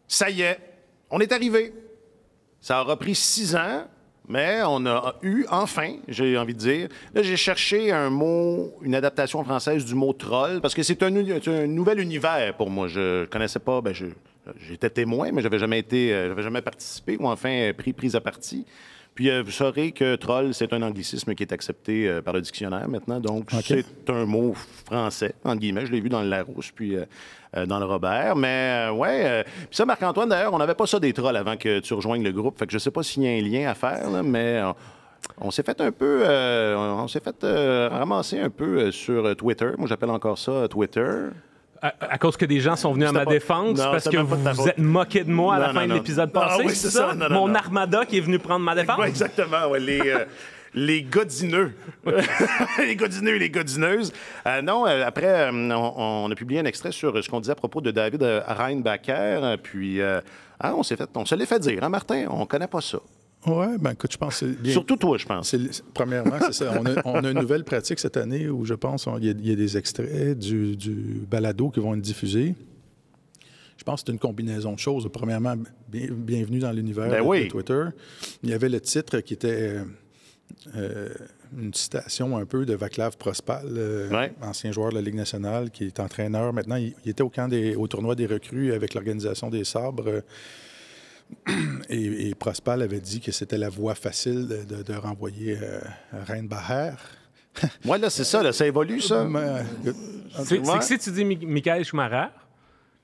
Ça y est, on est arrivé. Ça aura pris 6 ans, mais on a eu, enfin, j'ai envie de dire... Là, j'ai cherché un mot, une adaptation française du mot « troll », parce que c'est un nouvel univers pour moi. Je connaissais pas... j'étais témoin, mais j'avais jamais participé ou enfin pris à partie. Puis vous saurez que troll, c'est un anglicisme qui est accepté par le dictionnaire maintenant. Donc, c'est un mot français, entre guillemets. Je l'ai vu dans le Larousse, puis dans le Robert. Mais puis ça, Marc-Antoine, d'ailleurs, on n'avait pas ça des trolls avant que tu rejoignes le groupe. Fait que je sais pas s'il y a un lien à faire, là, mais on s'est fait un peu... ramasser un peu sur Twitter. Moi, j'appelle encore ça Twitter. À cause que des gens sont venus à ma défense parce que vous vous êtes moqué de moi à la fin de l'épisode passé, oui, c'est ça? Mon armada qui est venu prendre ma défense? Oui, exactement, ouais, les godineux. Les godineux et les godineuses. Après, on a publié un extrait sur ce qu'on disait à propos de David Reinbacher, puis on se l'est fait dire, hein, Martin? On connaît pas ça. Oui, bien écoute, je pense que c'est bien. Surtout toi, je pense. Premièrement, c'est ça. On a une nouvelle pratique cette année où je pense qu'il y a des extraits du balado qui vont être diffusés. Je pense que c'est une combinaison de choses. Premièrement, bienvenue dans l'univers de Twitter. Il y avait le titre qui était une citation un peu de Vaclav Prospal, ancien joueur de la Ligue nationale, qui est entraîneur. Maintenant, il était au tournoi des recrues avec l'Organisation des Sabres. Et Prospal avait dit que c'était la voie facile de renvoyer Reinbacher. Oui, là, c'est ça, là, ça évolue, ça. C'est que si tu dis Michael Schumacher,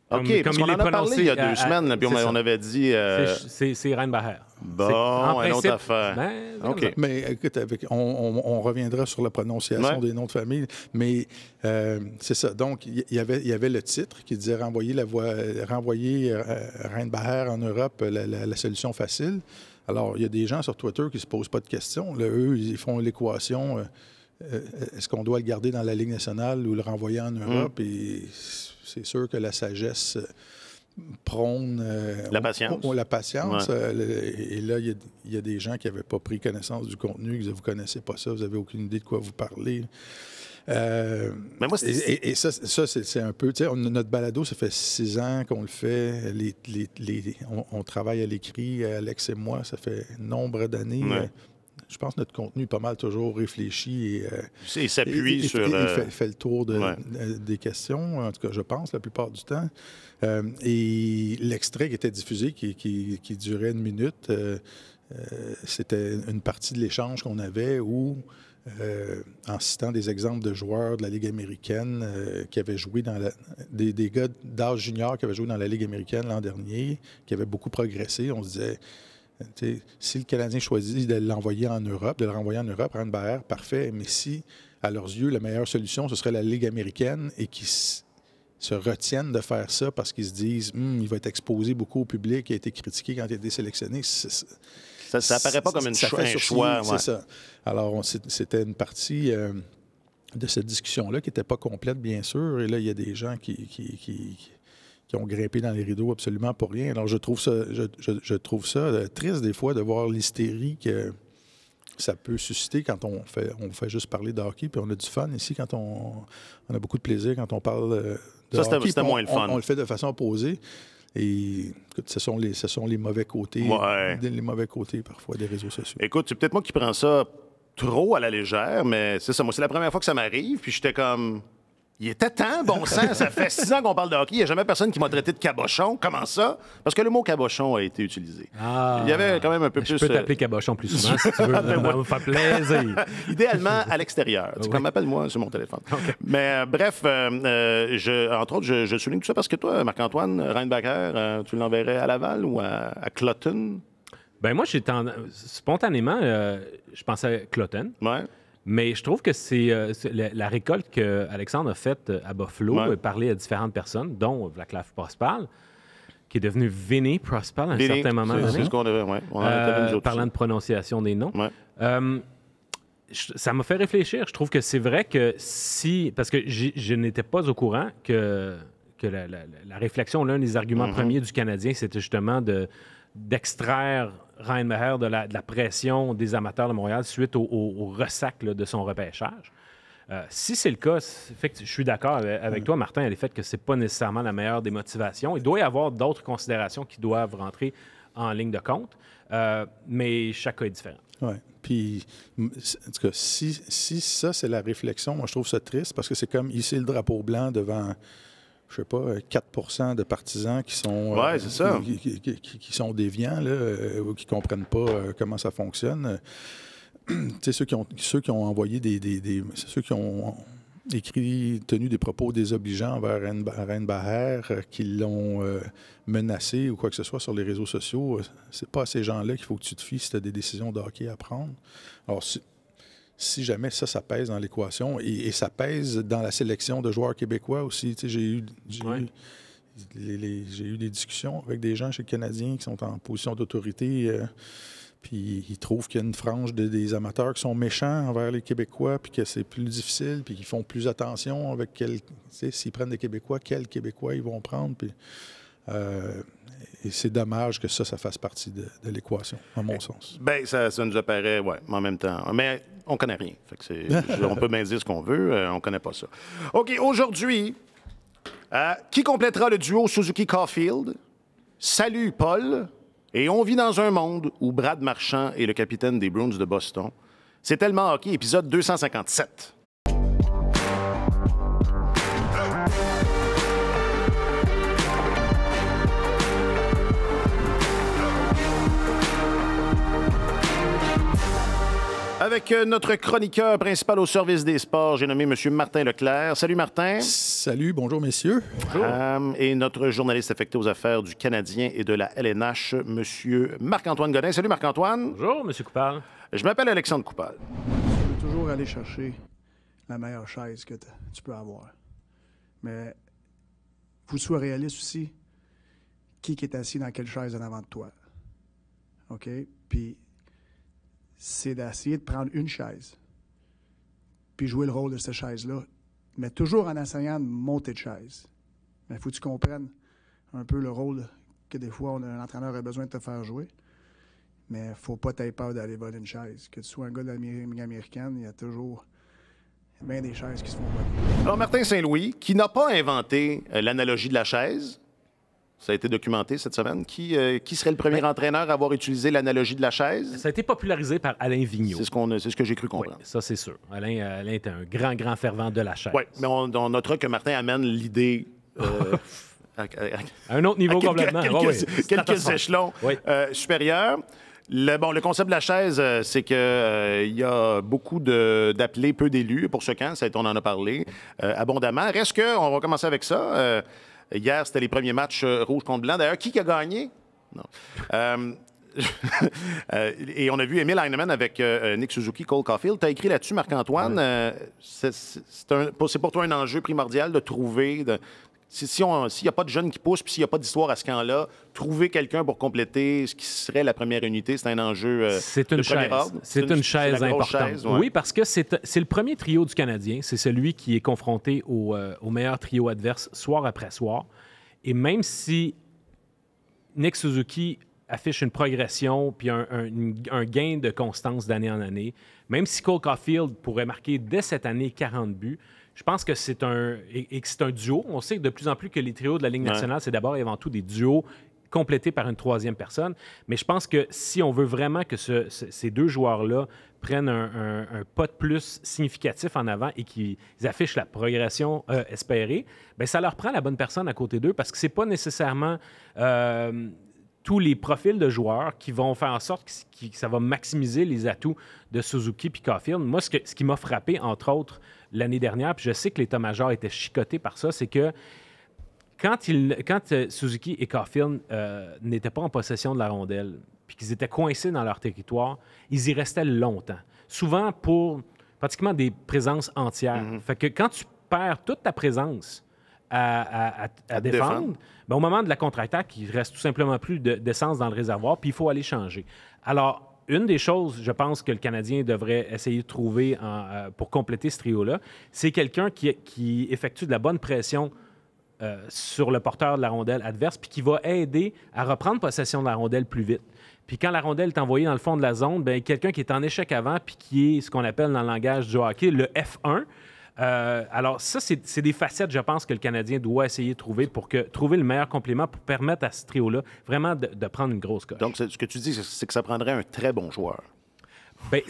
parce qu'on en a parlé il y a 2 semaines, là, puis on avait dit... C'est Reinbacher. Bon, une autre affaire. OK. Mais écoute, on reviendra sur la prononciation des noms de famille, mais c'est ça. Donc, il y avait le titre qui disait renvoyer Reinbacher en Europe, la solution facile. Alors, il y a des gens sur Twitter qui se posent pas de questions. Là, eux, ils font l'équation. Est-ce qu'on doit le garder dans la Ligue nationale ou le renvoyer en Europe? Et c'est sûr que la sagesse prône... la patience. La patience. Et là, il y a des gens qui n'avaient pas pris connaissance du contenu, qui disaient, vous ne connaissez pas ça, vous n'avez aucune idée de quoi vous parlez. Mais moi, et ça, c'est un peu... Tu sais, notre balado, ça fait 6 ans qu'on le fait. On travaille à l'écrit, Alex et moi, ça fait nombre d'années. Je pense que notre contenu est pas mal toujours réfléchi et s'appuie sur... Il fait le tour des questions, en tout cas, je pense, la plupart du temps. Et l'extrait qui était diffusé, qui durait 1 minute, c'était une partie de l'échange qu'on avait où, en citant des exemples de joueurs de la Ligue américaine qui avaient joué dans des gars d'âge junior qui avaient joué dans la Ligue américaine l'an dernier, qui avaient beaucoup progressé, on se disait... si le Canadien choisit de l'envoyer en Europe, de le renvoyer en Europe, Reinbacher, parfait. Mais si, à leurs yeux, la meilleure solution, ce serait la Ligue américaine et qu'ils se retiennent de faire ça parce qu'ils se disent il va être exposé beaucoup au public, il a été critiqué quand il a été sélectionné. Ça apparaît pas comme un choix. C'est ça. Alors, c'était une partie de cette discussion-là qui n'était pas complète, bien sûr. Et là, il y a des gens qui ont grimpé dans les rideaux absolument pour rien. Alors, je trouve ça triste des fois de voir l'hystérie que ça peut susciter quand on fait juste parler de hockey. Puis on a du fun ici, quand on a beaucoup de plaisir quand on parle de hockey. C'était moins le fun. On le fait de façon opposée. Et écoute, ce sont les mauvais côtés, les mauvais côtés parfois des réseaux sociaux. Écoute, c'est peut-être moi qui prends ça trop à la légère, mais c'est ça. Moi, c'est la première fois que ça m'arrive, puis j'étais comme... Il était temps, bon sang, ça fait 6 ans qu'on parle de hockey. Il n'y a jamais personne qui m'a traité de cabochon. Comment ça? Parce que le mot cabochon a été utilisé. Il y avait quand même un peu plus... Je peux t'appeler cabochon plus souvent, si tu veux. Ça va me faire plaisir. Idéalement, à l'extérieur. Tu m'appelles-moi sur mon téléphone. Okay. Mais bref, entre autres, je souligne tout ça parce que toi, Marc-Antoine Reinbacher, tu l'enverrais à Laval ou à Cloton? Ben moi, spontanément, je pensais à Cloton. Ouais. Mais je trouve que c'est la récolte qu'Alexandre a faite à Buffalo, parler à différentes personnes, dont Vaclav Prospal, qui est devenu Vinny Prospal à un certain moment donné. C'est ce qu'on avait, parlant de prononciation des noms. Ça m'a fait réfléchir. Je trouve que c'est vrai que parce que je n'étais pas au courant que la réflexion, l'un des arguments premiers du Canadien, c'était justement d'extraire Reinbacher de la pression des amateurs de Montréal suite au ressac de son repêchage. Si c'est le cas, je suis d'accord avec toi, Martin, à l'effet que ce n'est pas nécessairement la meilleure des motivations. Il doit y avoir d'autres considérations qui doivent rentrer en ligne de compte, mais chaque cas est différent. Oui. Puis, en tout cas, si ça, c'est la réflexion, moi, je trouve ça triste parce que c'est comme hisser le drapeau blanc devant, je sais pas, 4 de partisans qui sont, c'est ça. Qui sont déviants, là, ou qui ne comprennent pas comment ça fonctionne. Ceux qui ont envoyé ceux qui ont tenu des propos désobligeants envers Reine Baher, qui l'ont menacé ou quoi que ce soit sur les réseaux sociaux, c'est pas à ces gens-là qu'il faut que tu te fies si tu as des décisions de hockey à prendre. Alors, si jamais ça pèse dans l'équation, et ça pèse dans la sélection de joueurs québécois aussi. J'ai eu des discussions avec des gens chez le Canadien qui sont en position d'autorité. Puis ils trouvent qu'il y a une frange des amateurs qui sont méchants envers les Québécois, puis que c'est plus difficile, puis qu'ils font plus attention avec s'ils prennent des Québécois, quels Québécois ils vont prendre. Puis, et c'est dommage que ça fasse partie de l'équation, à mon sens. Bien, ça nous apparaît, oui, en même temps. Mais on connaît rien. Fait que on peut bien dire ce qu'on veut, on connaît pas ça. OK, aujourd'hui, qui complétera le duo Suzuki-Caulfield? Salut, Paul. Et on vit dans un monde où Brad Marchand est le capitaine des Bruins de Boston. C'est tellement hockey, épisode 257. Avec notre chroniqueur principal au service des sports, j'ai nommé M. Martin Leclerc. Salut, Martin. Salut, bonjour, messieurs. Bonjour. Et notre journaliste affecté aux affaires du Canadien et de la LNH, M. Marc-Antoine Godin. Salut, Marc-Antoine. Bonjour, M. Coupal. Je m'appelle Alexandre Coupal. Tu peux toujours aller chercher la meilleure chaise que tu peux avoir. Mais il faut que tu sois réaliste aussi. Qui est assis dans quelle chaise en avant de toi? OK? Puis c'est d'essayer de prendre une chaise puis jouer le rôle de cette chaise-là, mais toujours en essayant de monter de chaise. Mais il faut que tu comprennes un peu le rôle que des fois un entraîneur a besoin de te faire jouer, mais il ne faut pas t'avoir peur d'aller voler une chaise. Que tu sois un gars de la Ligue américaine, il y a toujours bien des chaises qui se font voler. Alors, Martin Saint-Louis, qui n'a pas inventé l'analogie de la chaise, ça a été documenté cette semaine. Qui serait le premier entraîneur à avoir utilisé l'analogie de la chaise? Ça a été popularisé par Alain Vigneault. C'est ce que j'ai cru comprendre. Oui, ça, c'est sûr. Alain était un grand fervent de la chaise. Oui, mais on notera que Martin amène l'idée à un autre niveau complètement. Quelques échelons supérieurs. Le concept de la chaise, c'est qu'il y a beaucoup d'appelés, peu d'élus pour ce camp. On en a parlé abondamment. Reste que, on va commencer avec ça. Hier, c'était les premiers matchs rouge contre blanc. D'ailleurs, qui a gagné? Non. Et on a vu Emile Heinemann avec Nick Suzuki, Cole Caulfield. Tu as écrit là-dessus, Marc-Antoine. C'est pour toi un enjeu primordial de trouver... S'il n'y a pas de jeunes qui poussent, puis s'il n'y a pas d'histoire à ce camp-là, trouver quelqu'un pour compléter ce qui serait la première unité, c'est un enjeu de premier ordre. C'est une chaise importante. Chaise, ouais. Oui, parce que c'est le premier trio du Canadien. C'est celui qui est confronté au meilleur trio adverse soir après soir. Et même si Nick Suzuki affiche une progression puis un gain de constance d'année en année, même si Cole Caulfield pourrait marquer dès cette année 40 buts, je pense que c'est un duo. On sait de plus en plus que les trios de la Ligue nationale, c'est d'abord et avant tout des duos complétés par une troisième personne. Mais je pense que si on veut vraiment que ces deux joueurs-là prennent un pas de plus significatif en avant et qu'ils affichent la progression espérée, bien, ça leur prend la bonne personne à côté d'eux parce que c'est pas nécessairement... tous les profils de joueurs qui vont faire en sorte que ça va maximiser les atouts de Suzuki puis Caulfield. Moi, ce qui m'a frappé, entre autres, l'année dernière, puis je sais que l'état-major était chicoté par ça, c'est que quand Suzuki et Caulfield n'étaient pas en possession de la rondelle puis qu'ils étaient coincés dans leur territoire, ils y restaient longtemps. Souvent pour pratiquement des présences entières. Fait que quand tu perds toute ta présence à défendre, bien, au moment de la contre-attaque, il ne reste tout simplement plus d'essence dans le réservoir, puis il faut aller changer. Alors, une des choses, je pense, que le Canadien devrait essayer de trouver pour compléter ce trio-là, c'est quelqu'un qui effectue de la bonne pression sur le porteur de la rondelle adverse, puis qui va aider à reprendre possession de la rondelle plus vite. Puis quand la rondelle est envoyée dans le fond de la zone, bien, quelqu'un qui est en échec avant, puis qui est ce qu'on appelle dans le langage du hockey le F1, Alors, ça, c'est des facettes, je pense, que le Canadien doit essayer de trouver pour trouver le meilleur complément pour permettre à ce trio-là vraiment de prendre une grosse coche. Donc, ce que tu dis, c'est que ça prendrait un très bon joueur. Ben,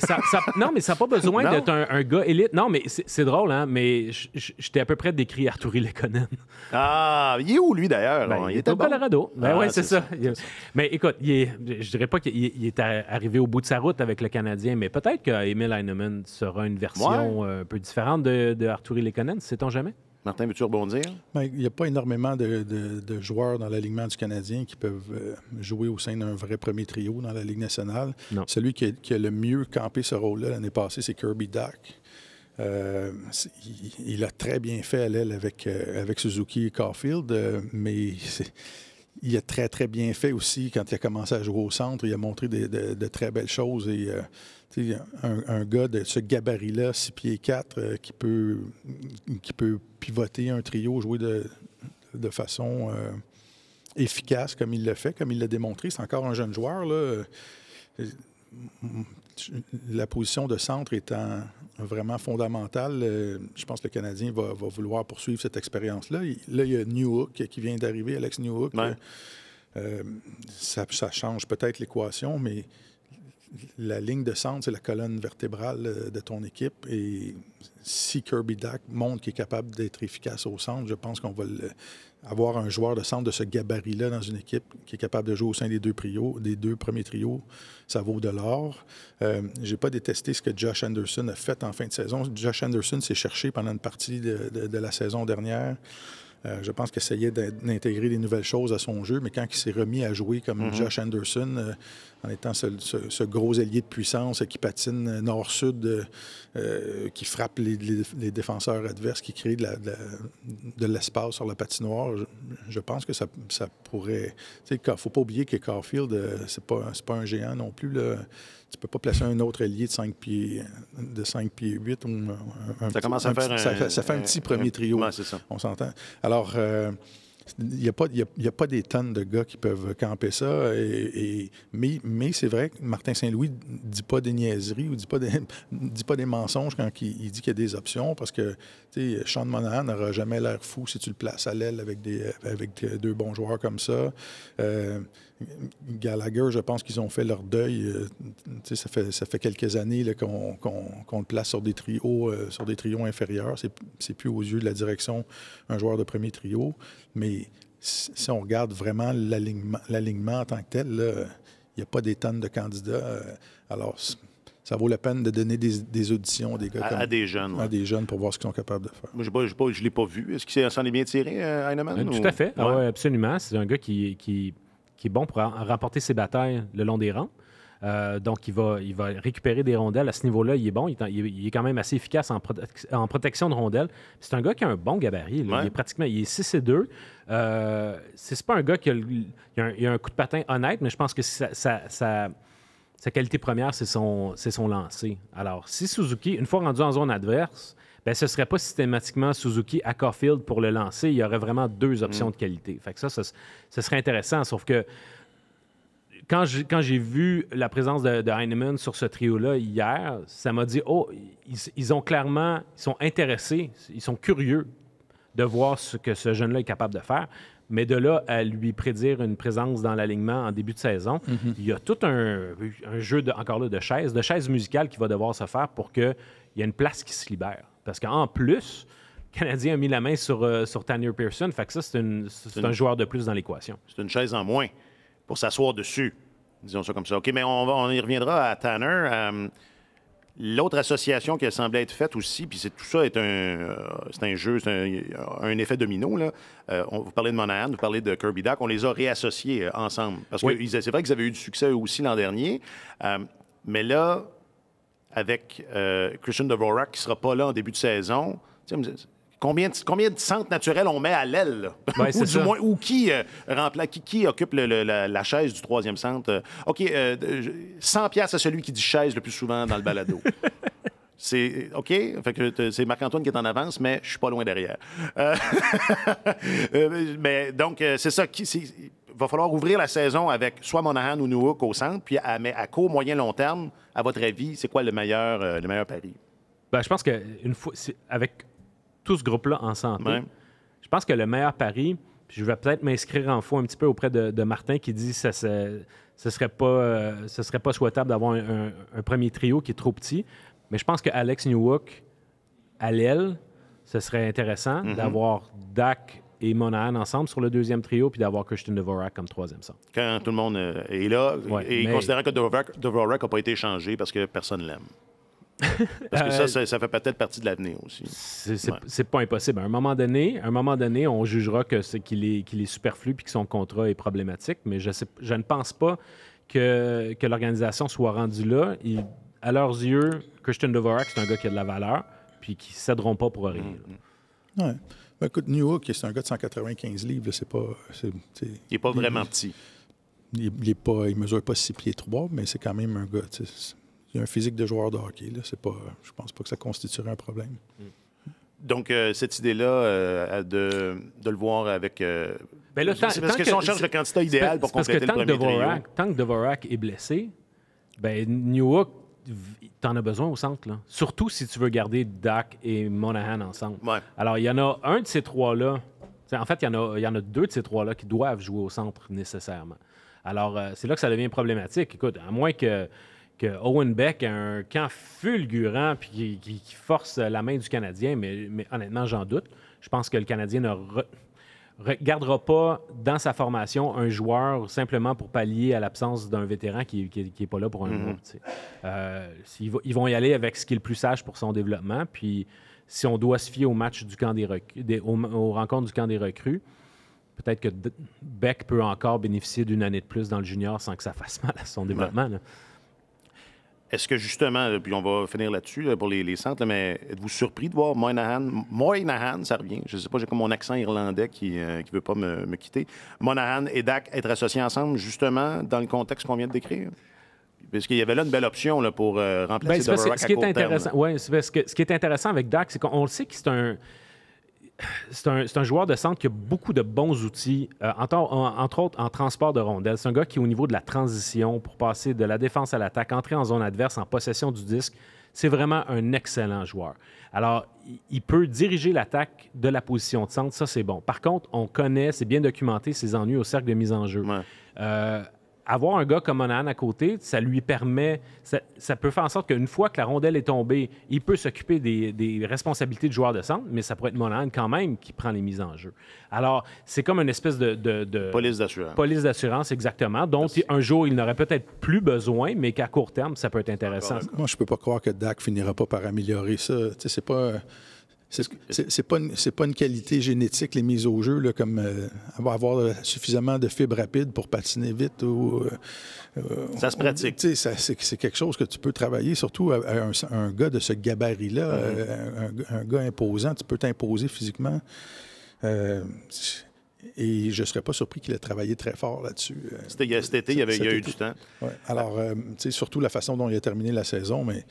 non, mais ça n'a pas besoin d'être un gars élite. Non, mais c'est drôle, hein, mais j'étais à peu près décrit Artturi Lehkonen. Ah, il est où, lui, d'ailleurs? Ben, il est était au bon. Colorado. Ben, oui, c'est ça. c'est ça. Mais écoute, je dirais pas qu'il est arrivé au bout de sa route avec le Canadien, mais peut-être qu'Emil Heinemann sera une version un peu différente de Artturi Lehkonen, sait-on jamais? Martin, veux-tu rebondir? Ben, il n'y a pas énormément de joueurs dans l'alignement du Canadien qui peuvent jouer au sein d'un vrai premier trio dans la Ligue nationale. Non. Celui qui a le mieux campé ce rôle-là l'année passée, c'est Kirby Dach. Il a très bien fait à l'aile avec Suzuki et Caulfield, mais il a très, très bien fait aussi quand il a commencé à jouer au centre. Il a montré de très belles choses. Et un gars de ce gabarit-là, 6 pieds 4, qui peut pivoter un trio, jouer de façon efficace comme il l'a fait, comme il l'a démontré. C'est encore un jeune joueur, là. La position de centre étant vraiment fondamentale, je pense que le Canadien va vouloir poursuivre cette expérience-là. Là, il y a Newhook qui vient d'arriver, Alex Newhook. Ouais. Ça change peut-être l'équation, mais la ligne de centre, c'est la colonne vertébrale de ton équipe. Et si Kirby Dach montre qu'il est capable d'être efficace au centre, je pense qu'on va avoir un joueur de centre de ce gabarit-là dans une équipe qui est capable de jouer au sein des deux premiers trios. Ça vaut de l'or. Je n'ai pas détesté ce que Josh Anderson a fait en fin de saison. Josh Anderson s'est cherché pendant une partie de la saison dernière. Je pense qu'il essayait d'intégrer des nouvelles choses à son jeu, mais quand il s'est remis à jouer comme Josh Anderson, en étant ce gros ailier de puissance qui patine nord-sud, qui frappe les défenseurs adverses, qui crée de l'espace sur la patinoire, je pense que ça pourrait... Tu sais, il ne faut pas oublier que Caulfield, c'est pas un géant non plus, là. Tu peux pas placer un autre ailier de 5 pieds 8. Ça commence à faire ça fait un petit premier trio. Ouais, c'est ça. On s'entend. Alors, il n'y a pas des tonnes de gars qui peuvent camper ça. Mais c'est vrai que Martin Saint-Louis ne dit pas des niaiseries ou dit pas des mensonges quand il dit qu'il y a des options, parce que Sean Monahan n'aura jamais l'air fou si tu le places à l'aile avec deux bons joueurs comme ça. Gallagher, je pense qu'ils ont fait leur deuil. Ça fait quelques années là, qu'on le place sur des trios inférieurs. C'est plus aux yeux de la direction un joueur de premier trio. Mais si on regarde vraiment l'alignement en tant que tel, il n'y a pas des tonnes de candidats. Alors, ça vaut la peine de donner des auditions des gars à des jeunes. À des jeunes pour voir ce qu'ils sont capables de faire. Moi, je ne l'ai pas vu. Est-ce qu'il s'en est bien tiré, Heinemann? Tout à fait. Ah ouais, absolument. C'est un gars qui est bon pour remporter ses batailles le long des rangs. Donc, il va récupérer des rondelles. À ce niveau-là, il est bon. Il est quand même assez efficace en protection de rondelles. C'est un gars qui a un bon gabarit. Là. Ouais. Il est 6'2". C'est pas un gars qui a un coup de patin honnête, mais je pense que sa qualité première, c'est son lancer. Alors, si Suzuki, une fois rendu en zone adverse, ben, ce ne serait pas systématiquement Suzuki à Caulfield pour le lancer. Il y aurait vraiment deux options de qualité. Fait que ça serait intéressant, sauf que quand j'ai vu la présence de Heinemann sur ce trio-là hier, ça m'a dit, ils sont intéressés, ils sont curieux de voir ce que ce jeune-là est capable de faire. Mais de là à lui prédire une présence dans l'alignement en début de saison, il y a tout un jeu, de chaises musicales qui va devoir se faire pour qu'il y ait une place qui se libère. Parce qu'en plus, le Canadien a mis la main sur Tanner Pearson, fait que ça, c'est un joueur de plus dans l'équation. C'est une chaise en moins pour s'asseoir dessus. Disons ça comme ça. OK, mais on y reviendra à Tanner. L'autre association qui a semblé être faite aussi, puis tout ça est un jeu, c'est un effet domino. Là. Vous parlez de Monahan, vous parlez de Kirby Dach, on les a réassociés ensemble. Parce que c'est vrai qu'ils avaient eu du succès eux aussi l'an dernier, mais là, avec Christian Dvorak qui ne sera pas là en début de saison, combien de centres naturels on met à l'aile? Ouais, ou du moins, ou qui occupe la chaise du troisième centre? OK, 100$ à celui qui dit chaise le plus souvent dans le balado. C'est OK? Fait que c'est Marc-Antoine qui est en avance, mais je suis pas loin derrière. Mais donc, c'est ça. Il va falloir ouvrir la saison avec soit Monahan ou Newhook au centre, puis à court, moyen, long terme, à votre avis, c'est quoi le meilleur pari? Ben, je pense que avec tout ce groupe-là en santé. Ouais. Je pense que le meilleur pari, puis je vais peut-être m'inscrire en faux un petit peu auprès de Martin qui dit que ce serait pas souhaitable d'avoir un premier trio qui est trop petit. Mais je pense que Alex Newhook à l'aile, ce serait intéressant d'avoir Dak et Monahan ensemble sur le deuxième trio, puis d'avoir Christian Dvorak comme troisième centre. Quand tout le monde est là, Ouais, et mais... considérant que Dvorak n'a pas été échangé parce que personne l'aime. Parce que ça fait peut-être partie de l'avenir aussi. C'est pas impossible. À un moment donné, on jugera qu'il est superflu puis que son contrat est problématique, mais je ne pense pas que l'organisation soit rendue là. À leurs yeux, Christian Dvorak, c'est un gars qui a de la valeur puis qui ne céderont pas pour rien. Ouais. Ben, écoute, Newhook, c'est un gars de 195 livres. C'est pas, il n'est pas vraiment petit. Il ne mesure pas 6 pieds 3, mais c'est quand même un gars. Il a un physique de joueur de hockey. Là. Je pense pas que ça constituerait un problème. Donc, cette idée-là, de le voir avec... Ben là, parce que si on cherche le candidat idéal pour compléter le premier trio... Tant que Dvorak est blessé, ben Newhook, t'en as besoin au centre. Là. Surtout si tu veux garder Dak et Monahan ensemble. Ouais. Alors, il y en a un de ces trois-là. En fait, il y en a deux de ces trois-là qui doivent jouer au centre nécessairement. Alors, c'est là que ça devient problématique. Écoute, à moins que Owen Beck ait un camp fulgurant puis qui force la main du Canadien, mais honnêtement, j'en doute. Je pense que le Canadien ne gardera pas dans sa formation un joueur simplement pour pallier à l'absence d'un vétéran qui n'est pas là pour un mois. Ils vont y aller avec ce qui est le plus sage pour son développement. Puis si on doit se fier au match du camp aux rencontres du camp des recrues, peut-être que Beck peut encore bénéficier d'une année de plus dans le junior sans que ça fasse mal à son développement. Là. Est-ce que justement, puis on va finir là-dessus pour les centres, là, mais êtes-vous surpris de voir Moynihan, ça revient, je ne sais pas, j'ai comme mon accent irlandais qui ne veut pas me quitter, Monahan et Dak être associés ensemble, justement, dans le contexte qu'on vient de décrire? Parce qu'il y avait là une belle option là, pour remplacer Dvorak à court terme. Oui, ce qui est intéressant avec Dak, c'est qu'on le sait que c'est un joueur de centre qui a beaucoup de bons outils, entre autres en transport de rondelles. C'est un gars qui, au niveau de la transition, pour passer de la défense à l'attaque, entrer en zone adverse, en possession du disque, c'est vraiment un excellent joueur. Alors, il peut diriger l'attaque de la position de centre, ça c'est bon. Par contre, on connaît, c'est bien documenté, ses ennuis au cercle de mise en jeu. Ouais. Avoir un gars comme Monahan à côté, ça lui permet... Ça peut faire en sorte qu'une fois que la rondelle est tombée, il peut s'occuper des responsabilités de joueur de centre, mais ça pourrait être Monahan quand même qui prend les mises en jeu. Alors, c'est comme une espèce de police d'assurance. Police d'assurance, exactement. Donc, un jour, il n'aurait peut-être plus besoin, mais qu'à court terme, ça peut être intéressant. Moi, je peux pas croire que Dak finira pas par améliorer ça. Tu sais, c'est pas... C'est pas une qualité génétique, les mises au jeu, là, comme avoir suffisamment de fibres rapides pour patiner vite. Ça se pratique. C'est quelque chose que tu peux travailler, surtout à un gars de ce gabarit-là, un gars imposant. Tu peux t'imposer physiquement. Et je ne serais pas surpris qu'il ait travaillé très fort là-dessus. Cet été, il y a eu du temps. Ouais. Alors, surtout la façon dont il a terminé la saison, mais...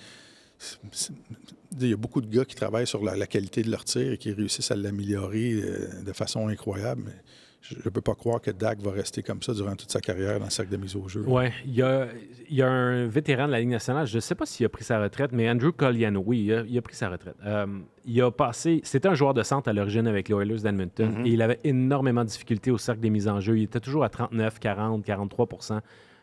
Il y a beaucoup de gars qui travaillent sur la qualité de leur tir et qui réussissent à l'améliorer de façon incroyable. Mais je ne peux pas croire que Dak va rester comme ça durant toute sa carrière dans le cercle de mise au jeu. Oui, il y a un vétéran de la Ligue nationale, je ne sais pas s'il a pris sa retraite, mais Andrew Colliano, oui, il a pris sa retraite. C'était un joueur de centre à l'origine avec les Oilers d'Edmonton et il avait énormément de difficultés au cercle des mises en jeu. Il était toujours à 39, 40, 43 %.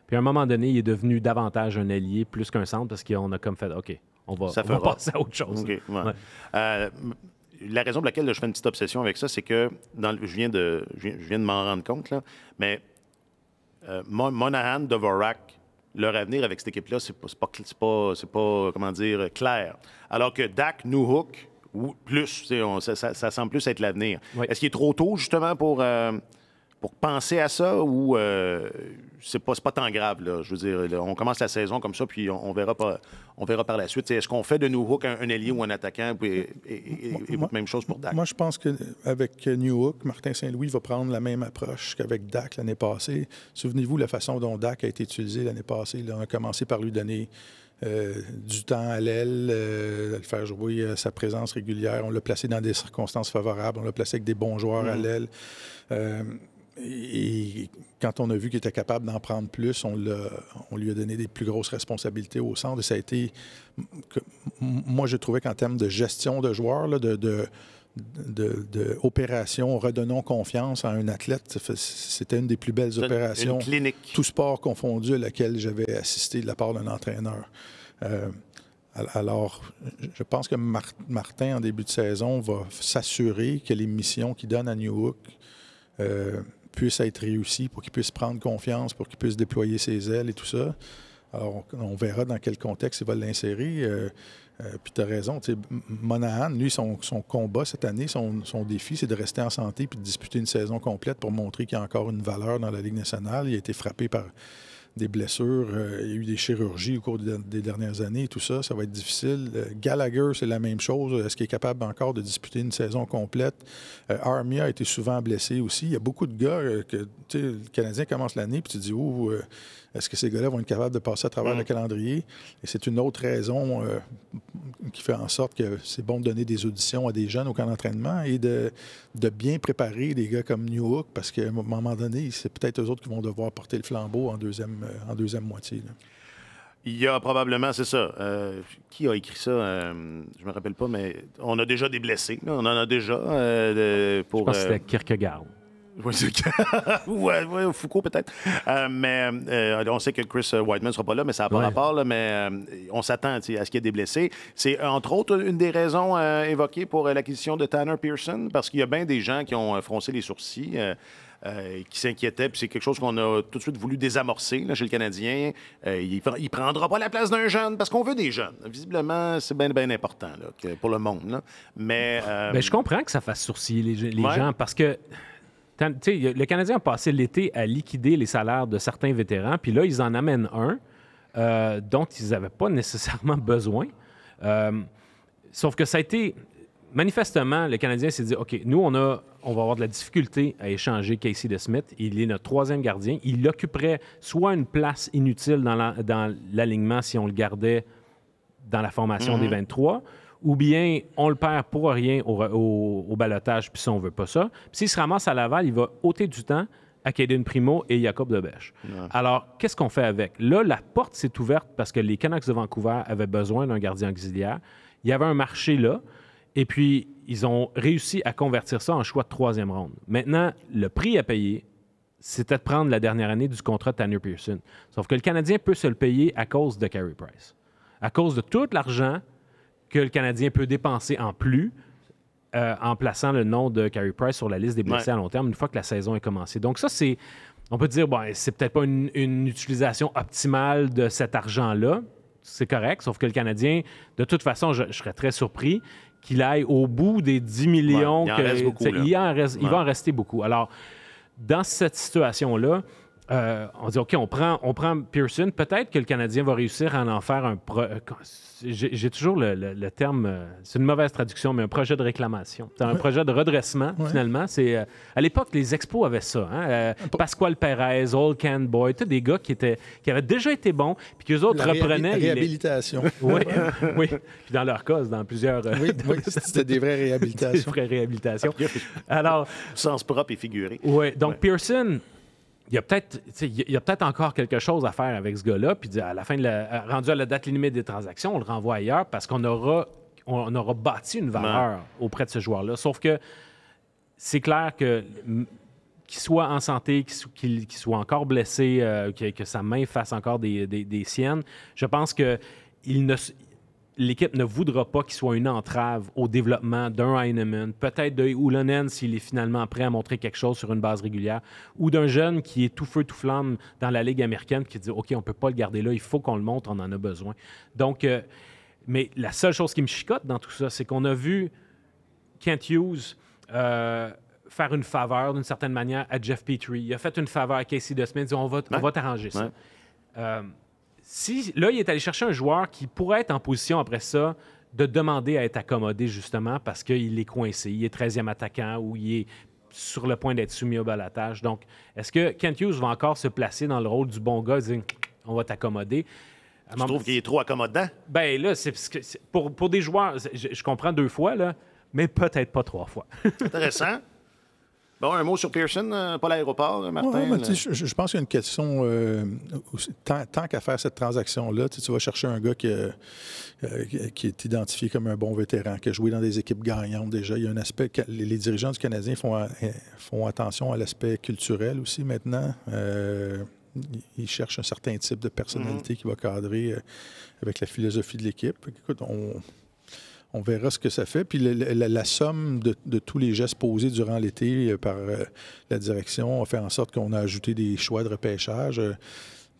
Puis à un moment donné, il est devenu davantage un allié plus qu'un centre parce qu'on a comme fait, OK, on va passer à autre chose. Okay, ouais. Ouais. La raison pour laquelle je fais une petite obsession avec ça, c'est que je viens de m'en rendre compte, là, mais Monahan, Dvorak, leur avenir avec cette équipe-là, c'est pas comment dire, clair. Alors que Dak, Newhook, plus, ça semble plus être l'avenir. Oui. Est-ce qu'il est trop tôt, justement, pour penser à ça ou c'est pas tant grave, là? Je veux dire, là, on commence la saison comme ça, puis on verra par la suite. Est-ce qu'on fait de Newhook un ailier ou un attaquant et même chose pour Dak? Moi, je pense qu'avec Newhook, Martin Saint-Louis va prendre la même approche qu'avec Dak l'année passée. Souvenez-vous la façon dont Dak a été utilisé l'année passée. Là, on a commencé par lui donner du temps à l'aile, de le faire jouer sa présence régulière. On l'a placé dans des circonstances favorables. On l'a placé avec des bons joueurs à l'aile. Et quand on a vu qu'il était capable d'en prendre plus, on lui a donné des plus grosses responsabilités au centre. Et ça a été... Moi, je trouvais qu'en termes de gestion de joueurs, là, de opération Redonnons confiance à un athlète. C'était une des plus belles opérations, une clinique, tout sport confondu, à laquelle j'avais assisté de la part d'un entraîneur. Alors, je pense que Martin, en début de saison, va s'assurer que les missions qu'il donne à New Hook puissent être réussies pour qu'il puisse prendre confiance, pour qu'il puisse déployer ses ailes et tout ça. Alors, on verra dans quel contexte il va l'insérer. Puis tu as raison, Monahan, lui, son combat cette année, son défi, c'est de rester en santé puis de disputer une saison complète pour montrer qu'il y a encore une valeur dans la Ligue nationale. Il a été frappé par des blessures, il y a eu des chirurgies au cours des dernières années et tout ça, ça va être difficile. Gallagher, c'est la même chose. Est-ce qu'il est capable encore de disputer une saison complète? Armia a été souvent blessé aussi. Il y a beaucoup de gars que, le Canadien commence l'année puis tu te dis, est-ce que ces gars-là vont être capables de passer à travers le calendrier? Et c'est une autre raison qui fait en sorte que c'est bon de donner des auditions à des jeunes au camp d'entraînement et de bien préparer des gars comme New Hook, parce qu'à un moment donné, c'est peut-être eux autres qui vont devoir porter le flambeau en deuxième moitié. Là. Il y a probablement, c'est ça. Qui a écrit ça? Je me rappelle pas, mais on a déjà des blessés. Là. On en a déjà. Je pense que c'était Kierkegaard. Oui, ouais, Foucault peut-être. Mais on sait que Chris Whiteman ne sera pas là, mais ça n'a pas rapport. Là, mais on s'attend à ce qu'il y ait des blessés. C'est entre autres une des raisons évoquées pour l'acquisition de Tanner Pearson, parce qu'il y a bien des gens qui ont froncé les sourcils. Qui s'inquiétaient, puis c'est quelque chose qu'on a tout de suite voulu désamorcer là, chez le Canadien. Il ne prendra pas la place d'un jeune, parce qu'on veut des jeunes. Visiblement, c'est bien important là, pour le monde. Là. Mais je comprends que ça fasse sourciller les gens, parce que le Canadien a passé l'été à liquider les salaires de certains vétérans, puis là, ils en amènent un dont ils n'avaient pas nécessairement besoin. Sauf que ça a été... Manifestement, le Canadien s'est dit, OK, nous, on va avoir de la difficulté à échanger Casey DeSmith. Il est notre troisième gardien. Il occuperait soit une place inutile dans l'alignement si on le gardait dans la formation des 23, ou bien on le perd pour rien au ballottage, puis ça, on ne veut pas ça. Puis s'il se ramasse à Laval, il va ôter du temps à Caden Primo et Jacob Debèche. Alors, qu'est-ce qu'on fait avec? Là, la porte s'est ouverte parce que les Canucks de Vancouver avaient besoin d'un gardien auxiliaire. Il y avait un marché là. Et puis, ils ont réussi à convertir ça en choix de troisième ronde. Maintenant, le prix à payer, c'était de prendre la dernière année du contrat de Tanner Pearson. Sauf que le Canadien peut se le payer à cause de Carey Price. À cause de tout l'argent que le Canadien peut dépenser en plus en plaçant le nom de Carey Price sur la liste des blessés à long terme une fois que la saison est commencée. Donc ça, c'est... On peut dire, c'est peut-être pas une utilisation optimale de cet argent-là. C'est correct, sauf que le Canadien, de toute façon, je serais très surpris qu'il aille au bout des 10 millions. Il en reste beaucoup. Il va en rester beaucoup. Alors, dans cette situation-là, on dit, OK, on prend Pearson. Peut-être que le Canadien va réussir à en faire un... J'ai toujours le terme... c'est une mauvaise traduction, mais un projet de réclamation. C'est un projet de redressement, finalement. C'est, à l'époque, les Expos avaient ça. Hein? Pasquale Perez, Old Can Boy, tous des gars qui avaient déjà été bons, puis qu'eux autres reprenaient... Réhabilitation. Oui. Puis dans leur cas, dans plusieurs... c'était des vraies réhabilitations. Des vraies réhabilitations. Alors... Sens propre et figuré. Oui, donc Pearson... Il y a peut-être encore quelque chose à faire avec ce gars-là, puis à la fin, rendu à la date limite des transactions, on le renvoie ailleurs parce qu'on aura bâti une valeur auprès de ce joueur-là. Sauf que c'est clair que qu'il soit en santé, qu'il soit encore blessé, que sa main fasse encore des siennes, je pense que l'équipe ne voudra pas qu'il soit une entrave au développement d'un Heinemann, peut-être de Ulonen s'il est finalement prêt à montrer quelque chose sur une base régulière, ou d'un jeune qui est tout feu, tout flamme dans la Ligue américaine qui dit « OK, on ne peut pas le garder là, il faut qu'on le montre, on en a besoin. » Donc, mais la seule chose qui me chicote dans tout ça, c'est qu'on a vu Kent Hughes faire une faveur d'une certaine manière à Jeff Petrie. Il a fait une faveur à Casey DeSmith, il dit « On va t'arranger ça. » Si, là, il est allé chercher un joueur qui pourrait être en position, après ça, de demander à être accommodé, justement, parce qu'il est coincé. Il est 13e attaquant ou il est sur le point d'être soumis au ballottage. Donc, est-ce que Kent Hughes va encore se placer dans le rôle du bon gars et dire « On va t'accommoder ». Tu trouves qu'il est trop accommodant? Bien, là, pour des joueurs, je comprends 2 fois, là, mais peut-être pas 3 fois. Intéressant. Bon, un mot sur Pearson, pas l'aéroport, Martin. Ouais, je pense qu'il y a une question, tant qu'à faire cette transaction-là, tu vas chercher un gars qui est identifié comme un bon vétéran, qui a joué dans des équipes gagnantes déjà. Il y a un aspect, les dirigeants du Canadien font attention à l'aspect culturel aussi maintenant. Ils cherchent un certain type de personnalité qui va cadrer avec la philosophie de l'équipe. Écoute, on verra ce que ça fait. Puis la somme de tous les gestes posés durant l'été par la direction a fait en sorte qu'on a ajouté des choix de repêchage.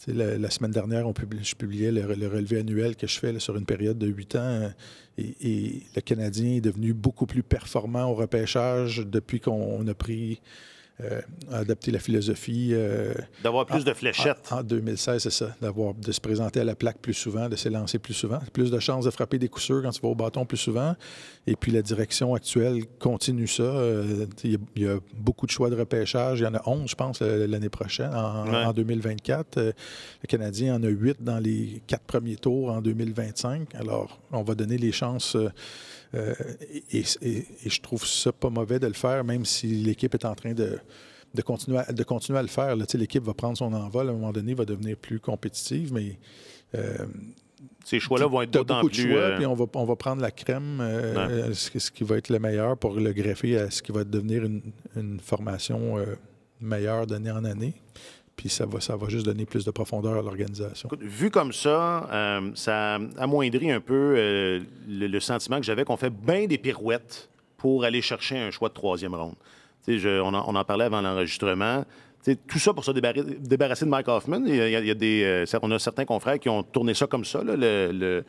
La semaine dernière, je publiais le relevé annuel que je fais là, sur une période de 8 ans. Et le Canadien est devenu beaucoup plus performant au repêchage depuis qu'on a adapté la philosophie. D'avoir plus de fléchettes. En 2016, c'est ça. De se présenter à la plaque plus souvent, de s'élancer plus souvent. Plus de chances de frapper des coups sûrs quand tu vas au bâton plus souvent. Et puis la direction actuelle continue ça. Il y a beaucoup de choix de repêchage. Il y en a 11, je pense, l'année prochaine, en 2024. Le Canadien en a 8 dans les 4 premiers tours en 2025. Alors, on va donner les chances... et je trouve ça pas mauvais de le faire, même si l'équipe est en train de continuer à le faire. L'équipe va prendre son envol, à un moment donné, va devenir plus compétitive, mais... ces choix-là vont être d'autant plus... choix, puis on va prendre la crème, ce qui va être le meilleur pour le greffer à ce qui va devenir une formation meilleure d'année en année. Puis ça va juste donner plus de profondeur à l'organisation. Vu comme ça, ça amoindrit un peu le sentiment que j'avais qu'on fait bien des pirouettes pour aller chercher un choix de 3e ronde. On en parlait avant l'enregistrement. Tout ça pour se débarrasser de Mike Hoffman. On a certains confrères qui ont tourné ça comme ça. Là,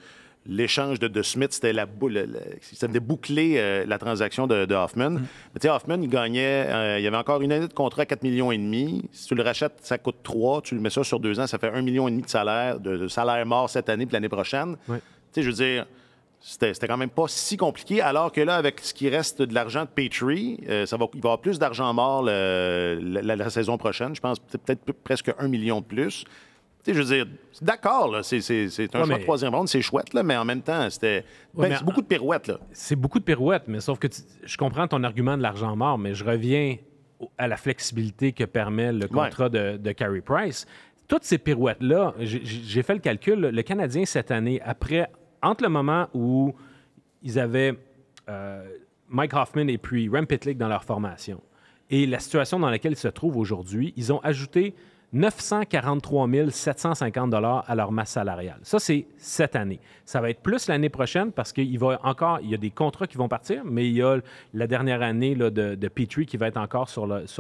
l'échange de Smith, c'était ça venait boucler la transaction de Hoffman. Mais Hoffman, il gagnait, il y avait encore une année de contrat à 4,5 millions. Si tu le rachètes, ça coûte 3. Tu le mets ça sur 2 ans, ça fait 1,5 million de salaire, de salaire mort cette année puis l'année prochaine. Ouais. Je veux dire, c'était quand même pas si compliqué, alors que là, avec ce qui reste de l'argent de Petrie, il va y avoir plus d'argent mort la saison prochaine. Je pense peut-être presque 1 million de plus. Je veux dire, d'accord, là, c'est un choix de 3e ronde, c'est chouette, là, mais en même temps, c'est beaucoup de pirouettes. Là. C'est beaucoup de pirouettes, mais sauf que je comprends ton argument de l'argent mort, mais je reviens à la flexibilité que permet le contrat de Carey Price. Toutes ces pirouettes-là, j'ai fait le calcul, le Canadien, cette année, entre le moment où ils avaient Mike Hoffman et puis Rem Pitlick dans leur formation et la situation dans laquelle ils se trouvent aujourd'hui, ils ont ajouté 943 750 $ à leur masse salariale. Ça, c'est cette année. Ça va être plus l'année prochaine parce qu'il y a des contrats qui vont partir, mais il y a la dernière année là, de Petrie qui va être encore sur leur masse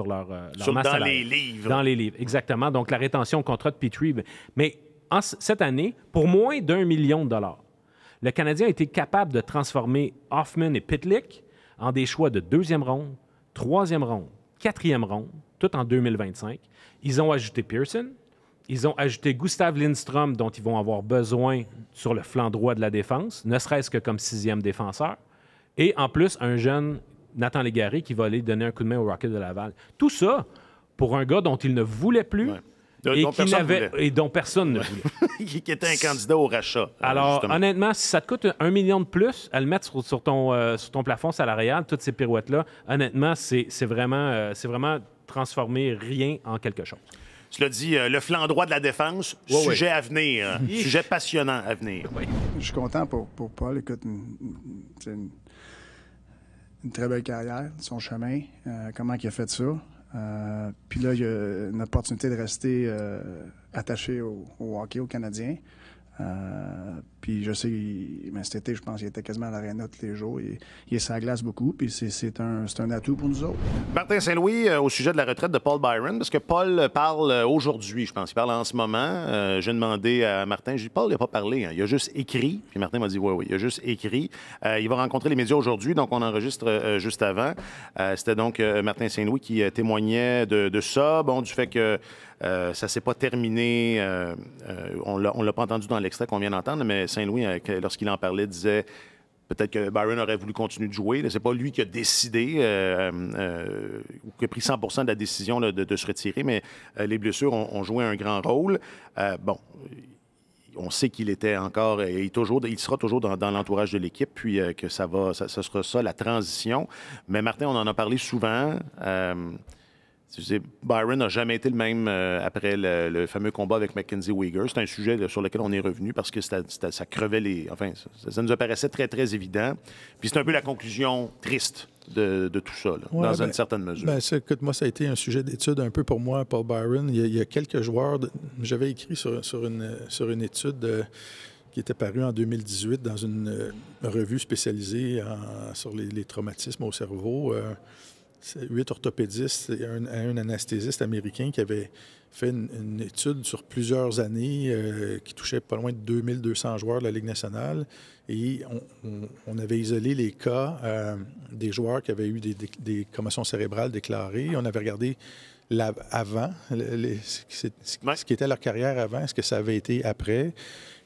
salariale. Dans les livres. Dans les livres, exactement. Donc, la rétention au contrat de Petrie. Mais cette année, pour moins d'1 million de $, le Canadien a été capable de transformer Hoffman et Pitlick en des choix de 2e ronde, 3e ronde, 4e ronde, tout en 2025. Ils ont ajouté Pearson. Ils ont ajouté Gustav Lindstrom, dont ils vont avoir besoin sur le flanc droit de la défense, ne serait-ce que comme 6e défenseur. Et en plus, un jeune Nathan Légaré qui va aller donner un coup de main au Rocket de Laval. Tout ça pour un gars dont il ne voulait plus et dont personne ne voulait. Qui était un candidat au rachat. Alors, justement. honnêtement, si ça te coûte 1 million de plus à le mettre sur ton plafond salarial, toutes ces pirouettes-là, honnêtement, c'est vraiment transformer rien en quelque chose. Tu l'as dit, le flanc droit de la défense, sujet à venir, sujet passionnant à venir. Oui. Je suis content pour Paul. Écoute, c'est une très belle carrière, son chemin, comment il a fait ça. Puis là, il y a une opportunité de rester attaché au hockey, au Canadien. Puis je sais, mais cet été, je pense qu'il était quasiment à l'aréna tous les jours. Il est sur la glace beaucoup, puis c'est un atout pour nous autres. Martin Saint-Louis, au sujet de la retraite de Paul Byron, parce que Paul parle aujourd'hui, je pense. Il parle en ce moment. J'ai demandé à Martin, j'ai dit, Paul, il n'a pas parlé, hein. Il a juste écrit. Puis Martin m'a dit, oui, il a juste écrit. Il va rencontrer les médias aujourd'hui, donc on enregistre juste avant. C'était donc Martin Saint-Louis qui témoignait de ça, du fait que ça ne s'est pas terminé. On ne l'a pas entendu dans l'extrait qu'on vient d'entendre, mais Saint-Louis, lorsqu'il en parlait, disait peut-être que Byron aurait voulu continuer de jouer. Ce n'est pas lui qui a décidé ou qui a pris 100% de la décision de se retirer, mais les blessures ont joué un grand rôle. on sait qu'il était encore, il sera toujours dans l'entourage de l'équipe, puis que ça sera ça, la transition. Mais Martin, on en a parlé souvent. Byron n'a jamais été le même après le fameux combat avec Mackenzie Weegar. C'est un sujet sur lequel on est revenu parce que ça crevait les... Enfin, ça nous apparaissait très, très évident. Puis c'est un peu la conclusion triste de tout ça, dans une certaine mesure. Écoute, moi, ça a été un sujet d'étude un peu pour moi, Paul Byron. Il y a quelques joueurs... J'avais écrit sur une étude... qui était parue en 2018 dans une revue spécialisée sur les traumatismes au cerveau. 8 orthopédistes et un anesthésiste américain qui avait fait une étude sur plusieurs années qui touchait pas loin de 2200 joueurs de la Ligue nationale. Et on avait isolé les cas des joueurs qui avaient eu des commotions cérébrales déclarées. On avait regardé avant, ce qui était leur carrière avant, ce que ça avait été après.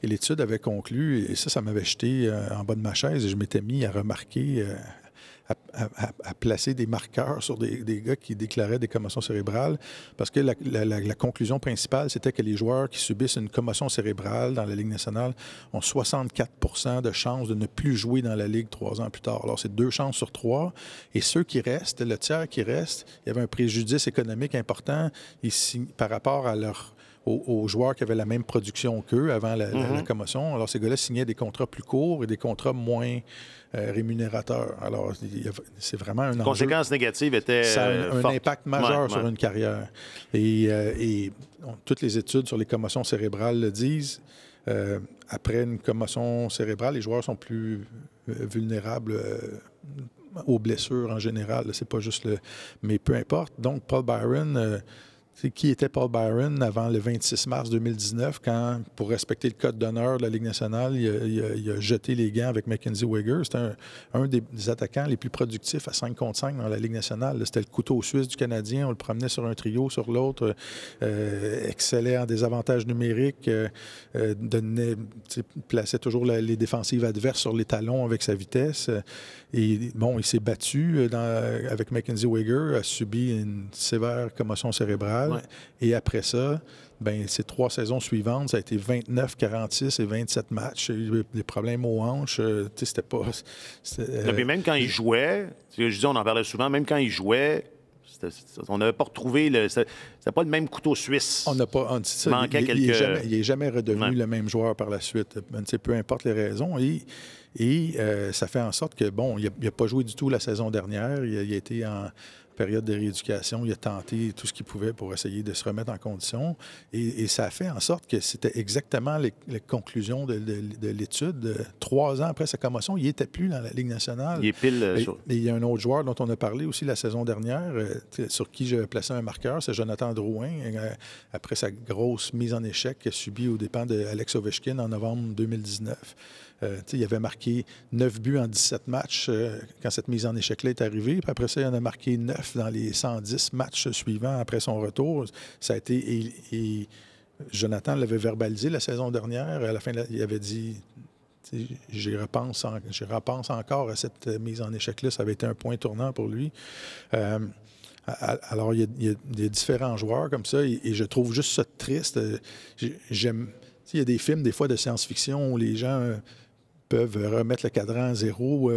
Et l'étude avait conclu, et ça m'avait jeté en bas de ma chaise, et je m'étais mis à remarquer... À placer des marqueurs sur des gars qui déclaraient des commotions cérébrales, parce que la conclusion principale, c'était que les joueurs qui subissent une commotion cérébrale dans la Ligue nationale ont 64 de chances de ne plus jouer dans la Ligue 3 ans plus tard. Alors, c'est 2 chances sur 3. Et ceux qui restent, le tiers qui reste, il y avait un préjudice économique important par rapport à aux joueurs qui avaient la même production qu'eux avant la commotion. Alors, ces gars-là signaient des contrats plus courts et des contrats moins rémunérateurs. Alors, c'est vraiment un enjeu. Les conséquences négatives étaient ça a un impact majeur sur ouais. une carrière. Et toutes les études sur les commotions cérébrales le disent. Après une commotion cérébrale, les joueurs sont plus vulnérables aux blessures en général. C'est pas juste Mais peu importe. Donc, Paul Byron... qui était Paul Byron avant le 26 mars 2019, quand, pour respecter le code d'honneur de la Ligue nationale, il a jeté les gants avec Mackenzie Weegar. C'était un des attaquants les plus productifs à 5 contre 5 dans la Ligue nationale. C'était le couteau suisse du Canadien. On le promenait sur un trio, sur l'autre. Excellait en désavantages numériques. Plaçait toujours les défensives adverses sur les talons avec sa vitesse. Et bon, il s'est battu avec Mackenzie Weegar, a subi une sévère commotion cérébrale. Ouais. Et après ça, ces 3 saisons suivantes, ça a été 29, 46 et 27 matchs. Il y a eu des problèmes aux hanches. C'était pas... Mais même quand il jouait, je dis, on en parlait souvent, même quand il jouait, on n'avait pas retrouvé... C'était pas le même couteau suisse. On n'a pas... Il manquait quelques... Il n'est jamais redevenu le même joueur par la suite. Peu importe les raisons. Et ça fait en sorte que, il n'a pas joué du tout la saison dernière. Il a été en période de rééducation. Il a tenté tout ce qu'il pouvait pour essayer de se remettre en condition. Et ça a fait en sorte que c'était exactement les conclusions de l'étude. 3 ans après sa commotion, il n'était plus dans la Ligue nationale. Il est pile et il y a un autre joueur dont on a parlé aussi la saison dernière, sur qui j'avais placé un marqueur, c'est Jonathan Drouin. Après sa grosse mise en échec qu'il a subie aux dépens d'Alex Ovechkin en novembre 2019. Il avait marqué 9 buts en 17 matchs quand cette mise en échec-là est arrivée. Puis après ça, il en a marqué 9 dans les 110 matchs suivants après son retour. Ça a été... Et Jonathan l'avait verbalisé la saison dernière. À la fin, il avait dit... J'y repense encore à cette mise en échec-là. Ça avait été un point tournant pour lui. Alors, il y a des différents joueurs comme ça. Et je trouve juste ça triste. J'aime... Il y a des films, des fois, de science-fiction où les gens... peuvent remettre le cadran à zéro,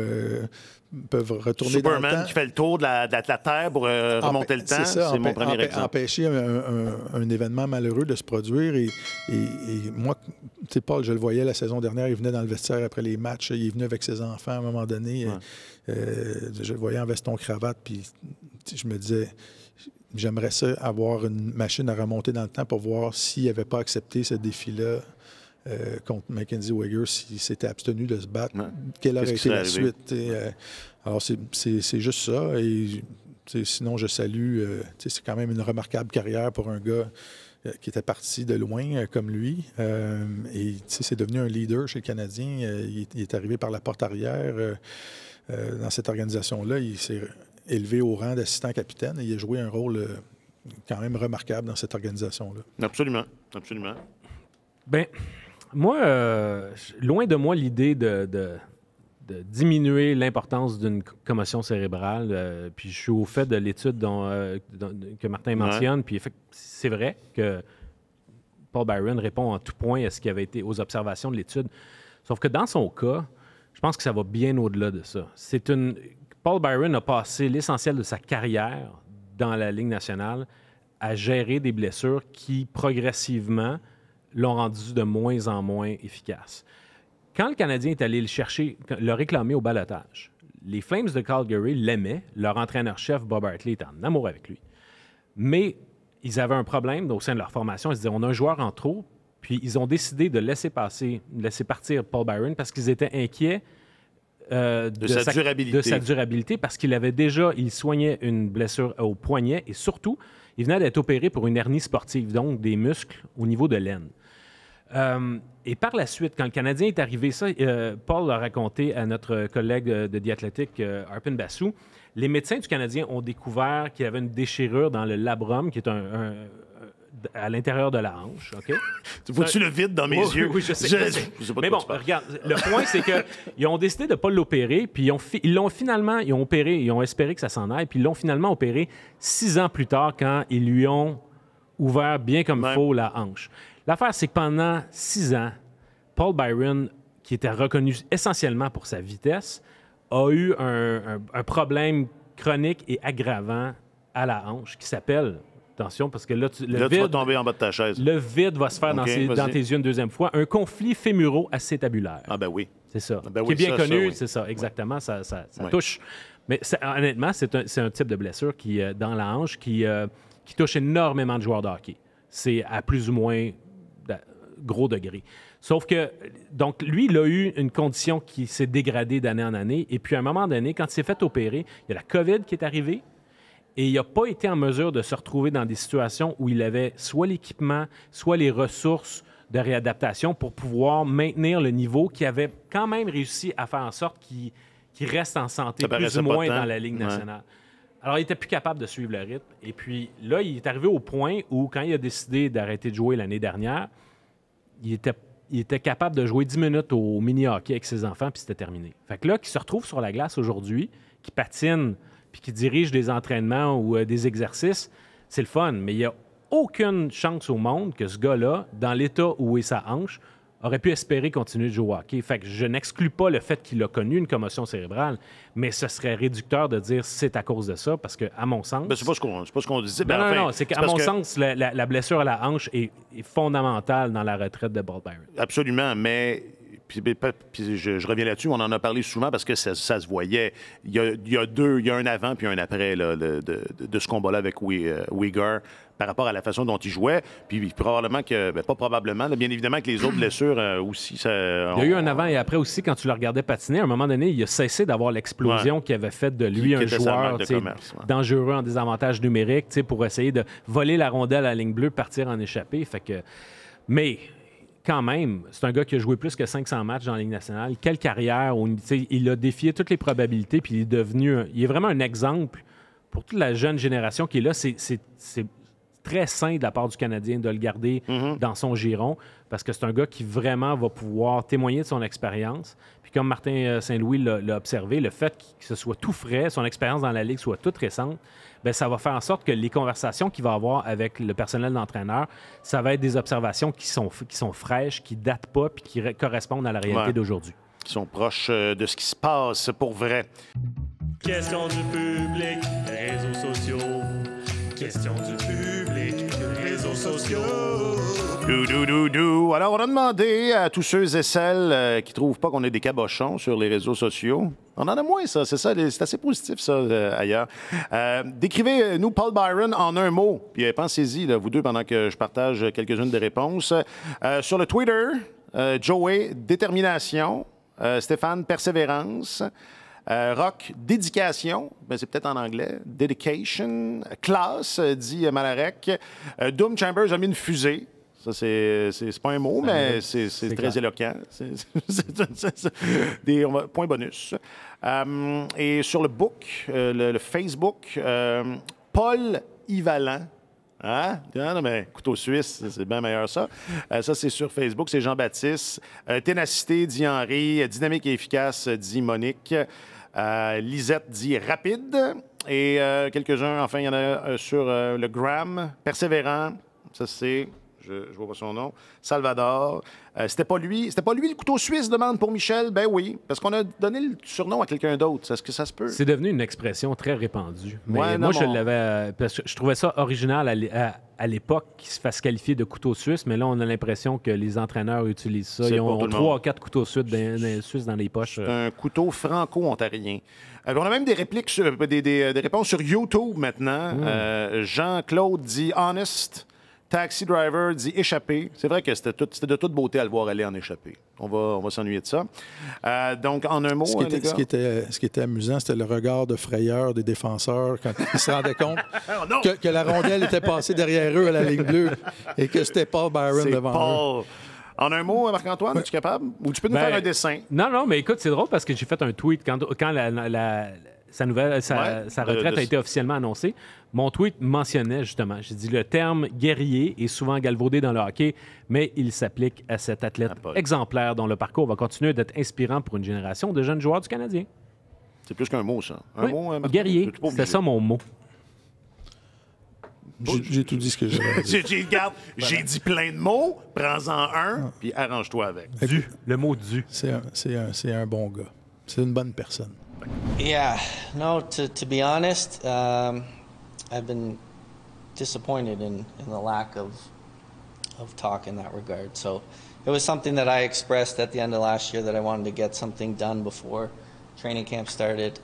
peuvent retourner Superman dans le temps. Qui fait le tour de la Terre pour remonter le temps, c'est mon premier exemple. Empêcher un événement malheureux de se produire. Et moi, tu sais, Paul, je le voyais la saison dernière, il venait dans le vestiaire après les matchs, il est venu avec ses enfants à un moment donné. Ouais. Je le voyais en veston-cravate, puis je me disais... J'aimerais ça avoir une machine à remonter dans le temps pour voir s'il n'avait pas accepté ce défi-là contre Mackenzie Weegar, s'il s'était abstenu de se battre, quelle aurait été la suite. Alors, c'est juste ça. Et sinon, je salue... c'est quand même une remarquable carrière pour un gars qui était parti de loin comme lui. Et c'est devenu un leader chez le Canadien. Il est arrivé par la porte arrière dans cette organisation-là. Il s'est élevé au rang d'assistant capitaine et il a joué un rôle quand même remarquable dans cette organisation-là. Absolument, absolument. Bien, moi, loin de moi l'idée de diminuer l'importance d'une commotion cérébrale. Puis je suis au fait de l'étude que Martin mentionne. Puis c'est vrai que Paul Byron répond en tout point à ce qui avait été aux observations de l'étude. Sauf que dans son cas, je pense que ça va bien au-delà de ça. Paul Byron a passé l'essentiel de sa carrière dans la Ligue nationale à gérer des blessures qui, progressivement, l'ont rendu de moins en moins efficace. Quand le Canadien est allé le chercher, le réclamer au ballottage, les Flames de Calgary l'aimaient, leur entraîneur-chef Bob Hartley était en amour avec lui. Mais ils avaient un problème au sein de leur formation. Ils se disaient, on a un joueur en trop, puis ils ont décidé de laisser partir Paul Byron parce qu'ils étaient inquiets de sa durabilité parce il soignait une blessure au poignet et surtout, il venait d'être opéré pour une hernie sportive, donc des muscles au niveau de l'aine. Et par la suite, quand le Canadien est arrivé, Paul l'a raconté à notre collègue de The Athletic, Arpin Basu, les médecins du Canadien ont découvert qu'il y avait une déchirure dans le labrum, qui est à l'intérieur de la hanche. Okay? Vois-tu le vide dans mes yeux? Oui, je sais. Mais bon, regarde, le point, c'est qu'ils ont décidé de ne pas l'opérer, puis ils ont espéré que ça s'en aille, puis ils l'ont finalement opéré 6 ans plus tard quand ils lui ont ouvert bien comme il faut la hanche. L'affaire, c'est que pendant 6 ans, Paul Byron, qui était reconnu essentiellement pour sa vitesse, a eu un problème chronique et aggravant à la hanche qui s'appelle, attention, parce que là, tu vas tomber en bas de ta chaise. Le vide va se faire dans tes yeux une deuxième fois, un conflit fémuro-acétabulaire. Ah ben oui. C'est ça. Ben qui est bien connu, oui. c'est ça, exactement, ça touche. Mais honnêtement, c'est un type de blessure qui, dans la hanche qui touche énormément de joueurs de hockey. C'est à plus ou moins gros degré. Sauf que, donc, lui, il a eu une condition qui s'est dégradée d'année en année. Et puis, à un moment donné, quand il s'est fait opérer, il y a la COVID qui est arrivée et il n'a pas été en mesure de se retrouver dans des situations où il avait soit l'équipement, soit les ressources de réadaptation pour pouvoir maintenir le niveau qu'il avait quand même réussi à faire en sorte qu'il reste en santé plus ou moins dans la Ligue nationale. Ouais. Alors, il n'était plus capable de suivre le rythme. Et puis, là, il est arrivé au point où, quand il a décidé d'arrêter de jouer l'année dernière, il était capable de jouer 10 minutes au mini-hockey avec ses enfants, puis c'était terminé. Fait que là, qui se retrouve sur la glace aujourd'hui, qui patine, puis qui dirige des entraînements ou des exercices, c'est le fun. Mais il n'y a aucune chance au monde que ce gars-là, dans l'état où est sa hanche, aurait pu espérer continuer de jouer au hockey. Fait que je n'exclus pas le fait qu'il a connu une commotion cérébrale, mais ce serait réducteur de dire c'est à cause de ça, parce que, à mon sens... c'est pas ce qu'on disait. Non, c'est qu'à mon sens, la blessure à la hanche est fondamentale dans la retraite de Paul Byron. Absolument, mais... Puis je reviens là-dessus, on en a parlé souvent parce que ça se voyait. Il y a un avant puis un après là, de ce combat-là avec Weegar par rapport à la façon dont il jouait. Puis probablement que, pas probablement, là, bien évidemment que les autres blessures aussi. Il y a eu un avant et après aussi quand tu le regardais patiner. À un moment donné, il a cessé d'avoir l'explosion qui avait fait de lui un joueur dangereux en désavantage numérique pour essayer de voler la rondelle à la ligne bleue, partir en échappée. Fait que, mais quand même, c'est un gars qui a joué plus que 500 matchs dans la Ligue nationale. Quelle carrière où il a défié toutes les probabilités, puis il est vraiment un exemple pour toute la jeune génération qui est là. C'est très sain de la part du Canadien de le garder dans son giron, parce que c'est un gars qui vraiment va pouvoir témoigner de son expérience. Puis comme Martin Saint-Louis l'a observé, le fait que ce soit tout frais, son expérience dans la Ligue soit toute récente, bien, ça va faire en sorte que les conversations qu'il va avoir avec le personnel d'entraîneur, ça va être des observations qui sont fraîches, qui ne datent pas puis qui correspondent à la réalité d'aujourd'hui. Qui sont proches de ce qui se passe pour vrai. Question du public, réseaux sociaux. Question du public, réseaux sociaux. Alors, on a demandé à tous ceux et celles qui trouvent pas qu'on est des cabochons sur les réseaux sociaux. On en a moins, ça. C'est ça. C'est assez positif, ça, ailleurs. Décrivez-nous Paul Byron en un mot. Puis pensez-y, là, vous deux, pendant que je partage quelques-unes des réponses. Sur le Twitter, Joey, détermination. Stéphane, persévérance. Rock, dédication, c'est peut-être en anglais. Dedication. Classe, dit Malarek. Doom Chambers a mis une fusée. Ça, c'est pas un mot, mais c'est très éloquent. Point bonus. Et sur le book, le Facebook, Paul Yvalan. Hein? Non, mais couteau suisse, c'est bien meilleur ça. Ça, c'est sur Facebook, c'est Jean-Baptiste. Ténacité, dit Henri. Dynamique et efficace, dit Monique. Lisette dit rapide. Et quelques-uns, enfin, il y en a sur le Gram. Persévérant, ça c'est, je vois pas son nom. Salvador. C'était pas lui le couteau suisse, demande pour Michel. Ben oui, parce qu'on a donné le surnom à quelqu'un d'autre. Est-ce que ça se peut? C'est devenu une expression très répandue. Mais Ouais, moi, non, je l'avais... Parce que je trouvais ça original à l'époque qu'il se fasse qualifier de couteau suisse, mais là, on a l'impression que les entraîneurs utilisent ça. C'est Ils pour tout ont le 3 ou monde. 4 couteaux suisses dans les poches. Un couteau franco-ontarien. On a même des répliques, des réponses sur YouTube maintenant. Jean-Claude dit « honest ». Taxi Driver dit échappé. C'est vrai que c'était de toute beauté à le voir aller en échappé. On va s'ennuyer de ça. Donc, en un mot, les gars. Ce qui était amusant, c'était le regard de frayeur des défenseurs quand ils se rendaient compte Oh non! que la rondelle était passée derrière eux à la ligne bleue et que c'était Paul Byron C'est devant eux. Paul. En un mot, Marc-Antoine, es-tu capable? Ou tu peux nous faire un dessin? Non, mais écoute, c'est drôle parce que j'ai fait un tweet quand sa retraite a été officiellement annoncée. Mon tweet mentionnait justement, j'ai dit le terme guerrier est souvent galvaudé dans le hockey, mais il s'applique à cet athlète exemplaire dont le parcours va continuer d'être inspirant pour une génération de jeunes joueurs du Canadien. C'est plus qu'un mot, ça. Un mot, Marc-Antoine? Guerrier, c'était ça mon mot. J'ai tout dit ce que j'avais dit. Regarde, j'ai dit plein de mots, prends-en un, puis arrange-toi avec. Le mot du. C'est un bon gars. C'est une bonne personne. Yeah, no, to be honest, I've been disappointed in the lack of talk in that regard. So it was something that I expressed at the end of last year that I wanted to get something done before training camp started.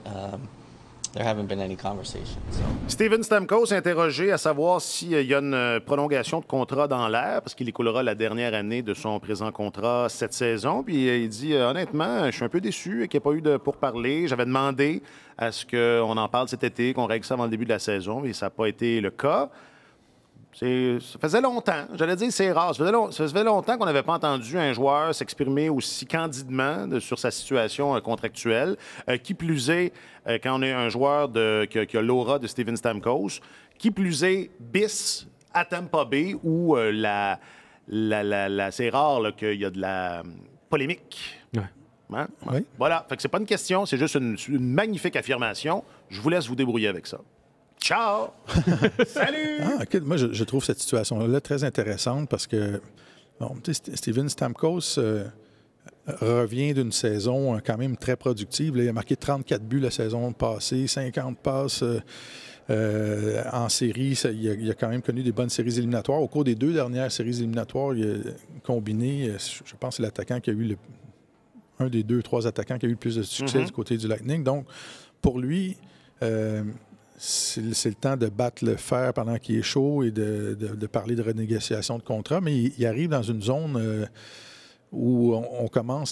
There haven't been any conversations. So. Steven Stamkos interrogé à savoir s'il y a une prolongation de contrat dans l'air, parce qu'il écoulera la dernière année de son présent contrat cette saison. Puis il dit honnêtement, je suis un peu déçu qu'il n'y ait pas eu de pourparlers. J'avais demandé à ce qu'on en parle cet été, qu'on règle ça avant le début de la saison, mais ça n'a pas été le cas. Ça faisait longtemps, j'allais dire c'est rare, ça faisait longtemps qu'on n'avait pas entendu un joueur s'exprimer aussi candidement sur sa situation contractuelle. Qui plus est, quand on est un joueur qui a l'aura de Steven Stamkos, qui plus est, bis à Tampa Bay, où c'est rare là, qu'il y a de la polémique. Ouais. Hein? Oui. Voilà, fait que c'est pas une question, c'est juste une magnifique affirmation. Je vous laisse vous débrouiller avec ça. Ciao! Salut! Okay. Moi, je trouve cette situation-là très intéressante parce que Steven Stamkos revient d'une saison quand même très productive. Là, il a marqué 34 buts la saison passée, 50 passes en série. Il a quand même connu des bonnes séries éliminatoires. Au cours des 2 dernières séries éliminatoires, il a combiné, je pense que c'est l'attaquant qui a eu un des 2-3 attaquants qui a eu le plus de succès du côté du Lightning. Donc, pour lui... c'est le temps de battre le fer pendant qu'il est chaud et de parler de renégociation de contrat, mais il arrive dans une zone où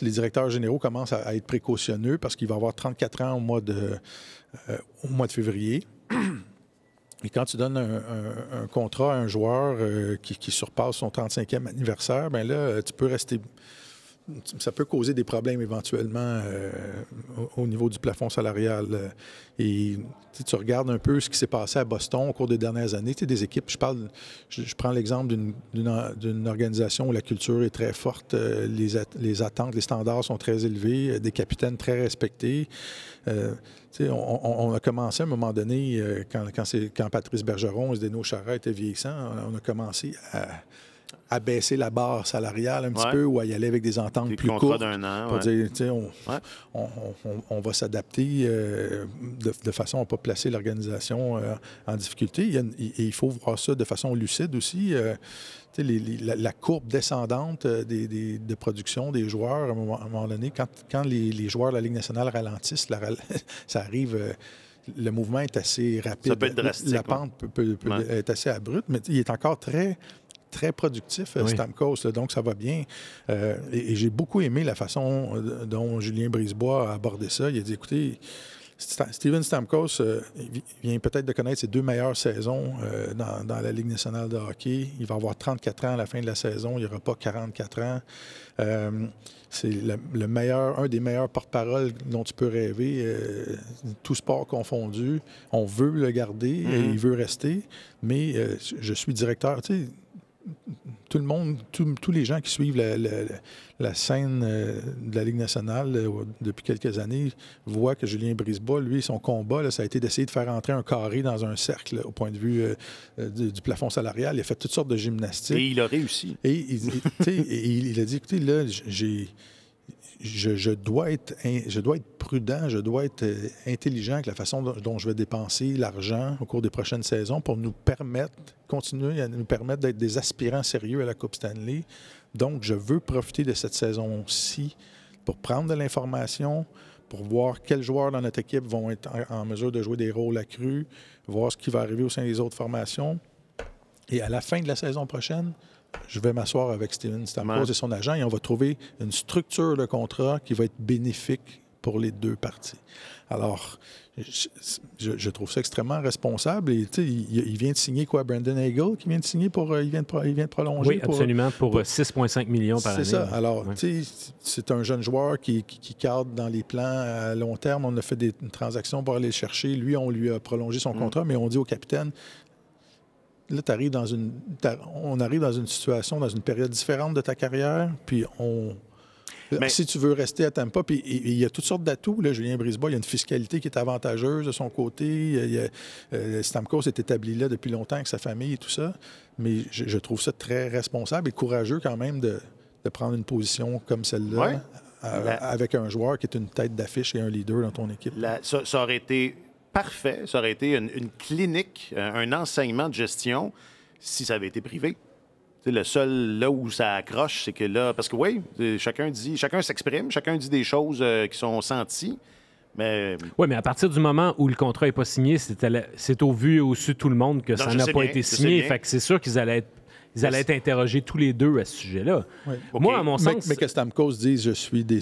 les directeurs généraux commencent à être précautionneux parce qu'il va avoir 34 ans au mois de février. Et quand tu donnes un contrat à un joueur qui surpasse son 35e anniversaire, bien là, tu peux rester... Ça peut causer des problèmes éventuellement au niveau du plafond salarial. Et tu regardes un peu ce qui s'est passé à Boston au cours des dernières années. Des équipes, je prends l'exemple d'une organisation où la culture est très forte, les attentes, les standards sont très élevés, des capitaines très respectés. On a commencé à un moment donné, quand Patrice Bergeron et Zdeno Chara étaient vieillissants, on a commencé à baisser la barre salariale un petit peu ou à y aller avec des ententes plus courtes d'un an, pour dire, on va s'adapter de façon à ne pas placer l'organisation en difficulté. Et il faut voir ça de façon lucide aussi. La courbe descendante de production des joueurs, à un moment donné, quand les joueurs de la Ligue nationale ralentissent, ça arrive... le mouvement est assez rapide. Ça peut être drastique. La pente peut être assez abrupte, mais il est encore très productif, Stamkos, là, donc ça va bien. Et j'ai beaucoup aimé la façon dont Julien Brisebois a abordé ça. Il a dit, écoutez, Steven Stamkos vient peut-être de connaître ses 2 meilleures saisons dans la Ligue nationale de hockey. Il va avoir 34 ans à la fin de la saison. Il n'y aura pas 44 ans. C'est un des meilleurs porte-parole dont tu peux rêver, tout sport confondu. On veut le garder, et il veut rester, mais je suis directeur. Tu sais, tout le monde, tous les gens qui suivent la scène de la Ligue nationale depuis quelques années voient que Julien Brisebois, lui, son combat, là, ça a été d'essayer de faire entrer un carré dans un cercle au point de vue du plafond salarial. Il a fait toutes sortes de gymnastiques. Et il a réussi. Et il a dit, écoutez, là, je dois être prudent, je dois être intelligent avec la façon dont je vais dépenser l'argent au cours des prochaines saisons pour continuer à nous permettre d'être des aspirants sérieux à la Coupe Stanley. Donc, je veux profiter de cette saison-ci pour prendre de l'information, pour voir quels joueurs dans notre équipe vont être en mesure de jouer des rôles accrus, voir ce qui va arriver au sein des autres formations. Et à la fin de la saison prochaine, je vais m'asseoir avec Steven Stamkos et son agent et on va trouver une structure de contrat qui va être bénéfique pour les deux parties. Alors, je trouve ça extrêmement responsable. Et il vient de signer quoi? Brandon Hagel qui vient de signer il vient de prolonger? Oui, absolument, pour 6,5 millions par année. C'est ça. Alors, c'est un jeune joueur qui cadre dans les plans à long terme. On a fait une transaction pour aller le chercher. Lui, on lui a prolongé son contrat, mais on dit au capitaine, là, on arrive dans une situation, dans une période différente de ta carrière, puis si tu veux rester à Tampa, puis il y a toutes sortes d'atouts. Là, Julien Brisebois, il y a une fiscalité qui est avantageuse de son côté. Stamkos est établi là depuis longtemps avec sa famille et tout ça. Mais je trouve ça très responsable et courageux quand même de prendre une position comme celle-là avec un joueur qui est une tête d'affiche et un leader dans ton équipe. Ça aurait été parfait. Ça aurait été une clinique, un enseignement de gestion si ça avait été privé. T'sais, le seul là où ça accroche, c'est que là... Parce que oui, chacun s'exprime, chacun dit des choses qui sont senties, mais... Oui, mais à partir du moment où le contrat n'est pas signé, c'est au vu et au su de tout le monde que ça n'a pas été signé. Fait que c'est sûr qu'ils allaient être interrogés tous les deux à ce sujet-là. Oui. Moi, à mon sens... Mais que Stamkos dise « je suis des... »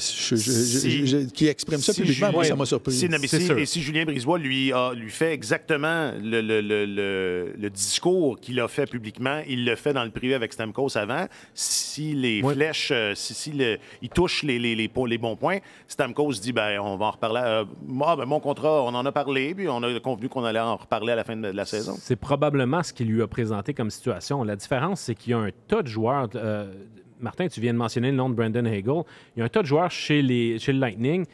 qui exprime ça publiquement, moi, ça m'a surpris. Si Julien Brisebois lui fait exactement le discours qu'il a fait publiquement, il le fait dans le privé avec Stamkos avant, si les flèches, il touche les bons points, Stamkos dit on va en reparler. Mon contrat, on en a parlé, puis on a convenu qu'on allait en reparler à la fin de la saison. C'est probablement ce qu'il lui a présenté comme situation. La différence, c'est qu'il y a un tas de joueurs. Martin, tu viens de mentionner le nom de Brandon Hagel. Il y a un tas de joueurs chez le Lightning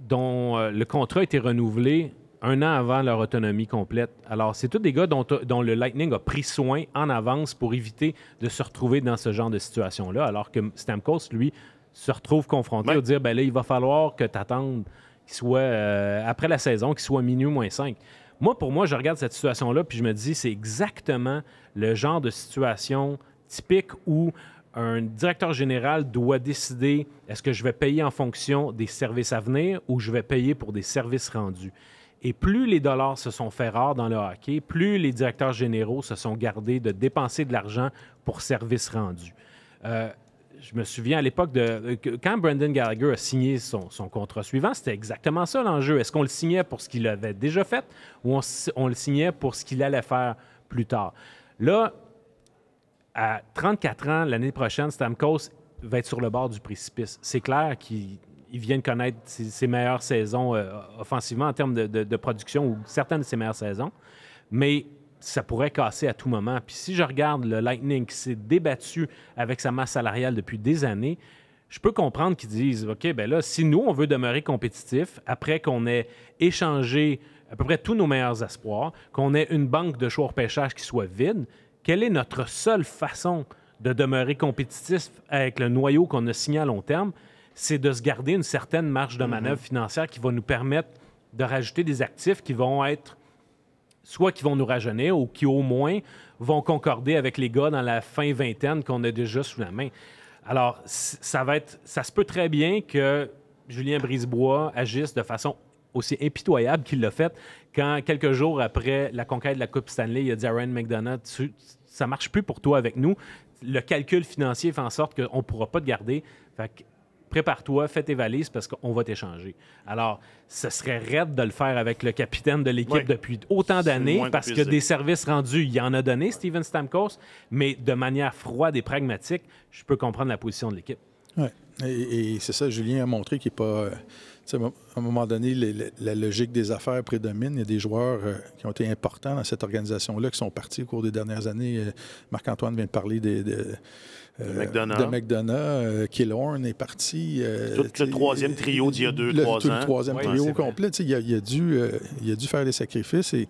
dont le contrat a été renouvelé un an avant leur autonomie complète. Alors, c'est tous des gars dont le Lightning a pris soin en avance pour éviter de se retrouver dans ce genre de situation-là, alors que Stamkos, lui, se retrouve confronté à dire, là, il va falloir que tu attendes qu'il soit, après la saison, qu'il soit minuit moins 5. Pour moi, je regarde cette situation-là puis je me dis, c'est exactement le genre de situation typique où un directeur général doit décider est-ce que je vais payer en fonction des services à venir ou je vais payer pour des services rendus. Et plus les dollars se sont fait rares dans le hockey, plus les directeurs généraux se sont gardés de dépenser de l'argent pour services rendus. Je me souviens à l'époque quand Brendan Gallagher a signé son contrat suivant, c'était exactement ça l'enjeu. Est-ce qu'on le signait pour ce qu'il avait déjà fait ou on le signait pour ce qu'il allait faire plus tard? Là, à 34 ans, l'année prochaine, Stamkos va être sur le bord du précipice. C'est clair qu'il vient de connaître ses meilleures saisons offensivement en termes de production ou certaines de ses meilleures saisons, mais ça pourrait casser à tout moment. Puis si je regarde le Lightning qui s'est débattu avec sa masse salariale depuis des années, je peux comprendre qu'ils disent, OK, bien là, si nous, on veut demeurer compétitif, après qu'on ait échangé à peu près tous nos meilleurs espoirs, qu'on ait une banque de choix repêchage qui soit vide, quelle est notre seule façon de demeurer compétitif avec le noyau qu'on a signé à long terme? C'est de se garder une certaine marge de manœuvre financière qui va nous permettre de rajouter des actifs qui vont être soit qui vont nous rajeunir ou qui, au moins, vont concorder avec les gars dans la fin vingtaine qu'on a déjà sous la main. Alors, ça se peut très bien que Julien Brisebois agisse de façon aussi impitoyable qu'il l'a fait quand, quelques jours après la conquête de la Coupe Stanley, il a dit à Ryan McDonagh, ça ne marche plus pour toi avec nous. Le calcul financier fait en sorte qu'on ne pourra pas te garder. Fait que prépare-toi, fais tes valises parce qu'on va t'échanger. Alors, ce serait raide de le faire avec le capitaine de l'équipe depuis autant d'années parce que des services rendus, il en a donné, Steven Stamkos, mais de manière froide et pragmatique, je peux comprendre la position de l'équipe. Oui. Et c'est ça, Julien a montré qu'il n'est pas... à un moment donné, la logique des affaires prédomine. Il y a des joueurs qui ont été importants dans cette organisation-là, qui sont partis au cours des dernières années. Marc-Antoine vient de parler de McDonough. Killorn est parti. Tout le troisième trio d'il y a 2-3 ans. Tout le troisième trio complet. Il a dû faire des sacrifices. Et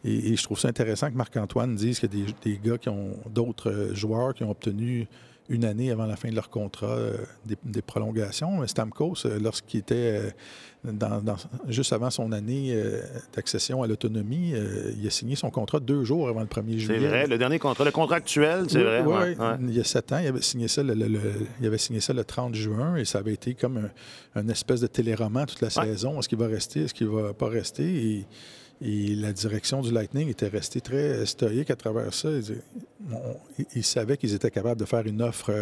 je trouve ça intéressant que Marc-Antoine dise qu'il y a des gars qui ont d'autres joueurs qui ont obtenu une année avant la fin de leur contrat des prolongations. Stamkos, lorsqu'il était juste avant son année d'accession à l'automie, il a signé son contrat 2 jours avant le 1er juillet. C'est vrai, le dernier contrat, le contrat actuel, c'est vrai. Oui, il y a 7 ans, il avait signé ça le 30 juin et ça avait été comme un espèce de téléroman toute la saison. Est-ce qu'il va rester? Est-ce qu'il ne va pas rester? Et la direction du Lightning était restée très stoïque à travers ça. Ils savaient qu'ils étaient capables de faire une offre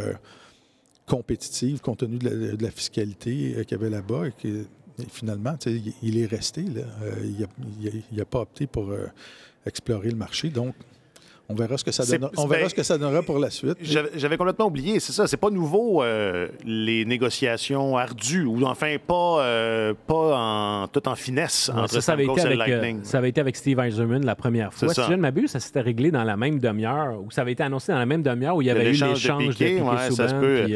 compétitive compte tenu de la fiscalité qu'il y avait là-bas. Et finalement, il est resté. Là. Il n'a pas opté pour explorer le marché. Donc, on verra ce que ça donnera. On verra ce que ça donnera pour la suite. J'avais complètement oublié, c'est ça. C'est pas nouveau, les négociations ardues, ou enfin pas tout en finesse entre Stamkos et le Lightning. Ça avait été avec Steve Yzerman la première fois. Si je ne m'abuse, ça s'était réglé dans la même demi-heure, ou ça avait été annoncé dans la même demi-heure où il y avait eu l'échange de Piquet ça se peut.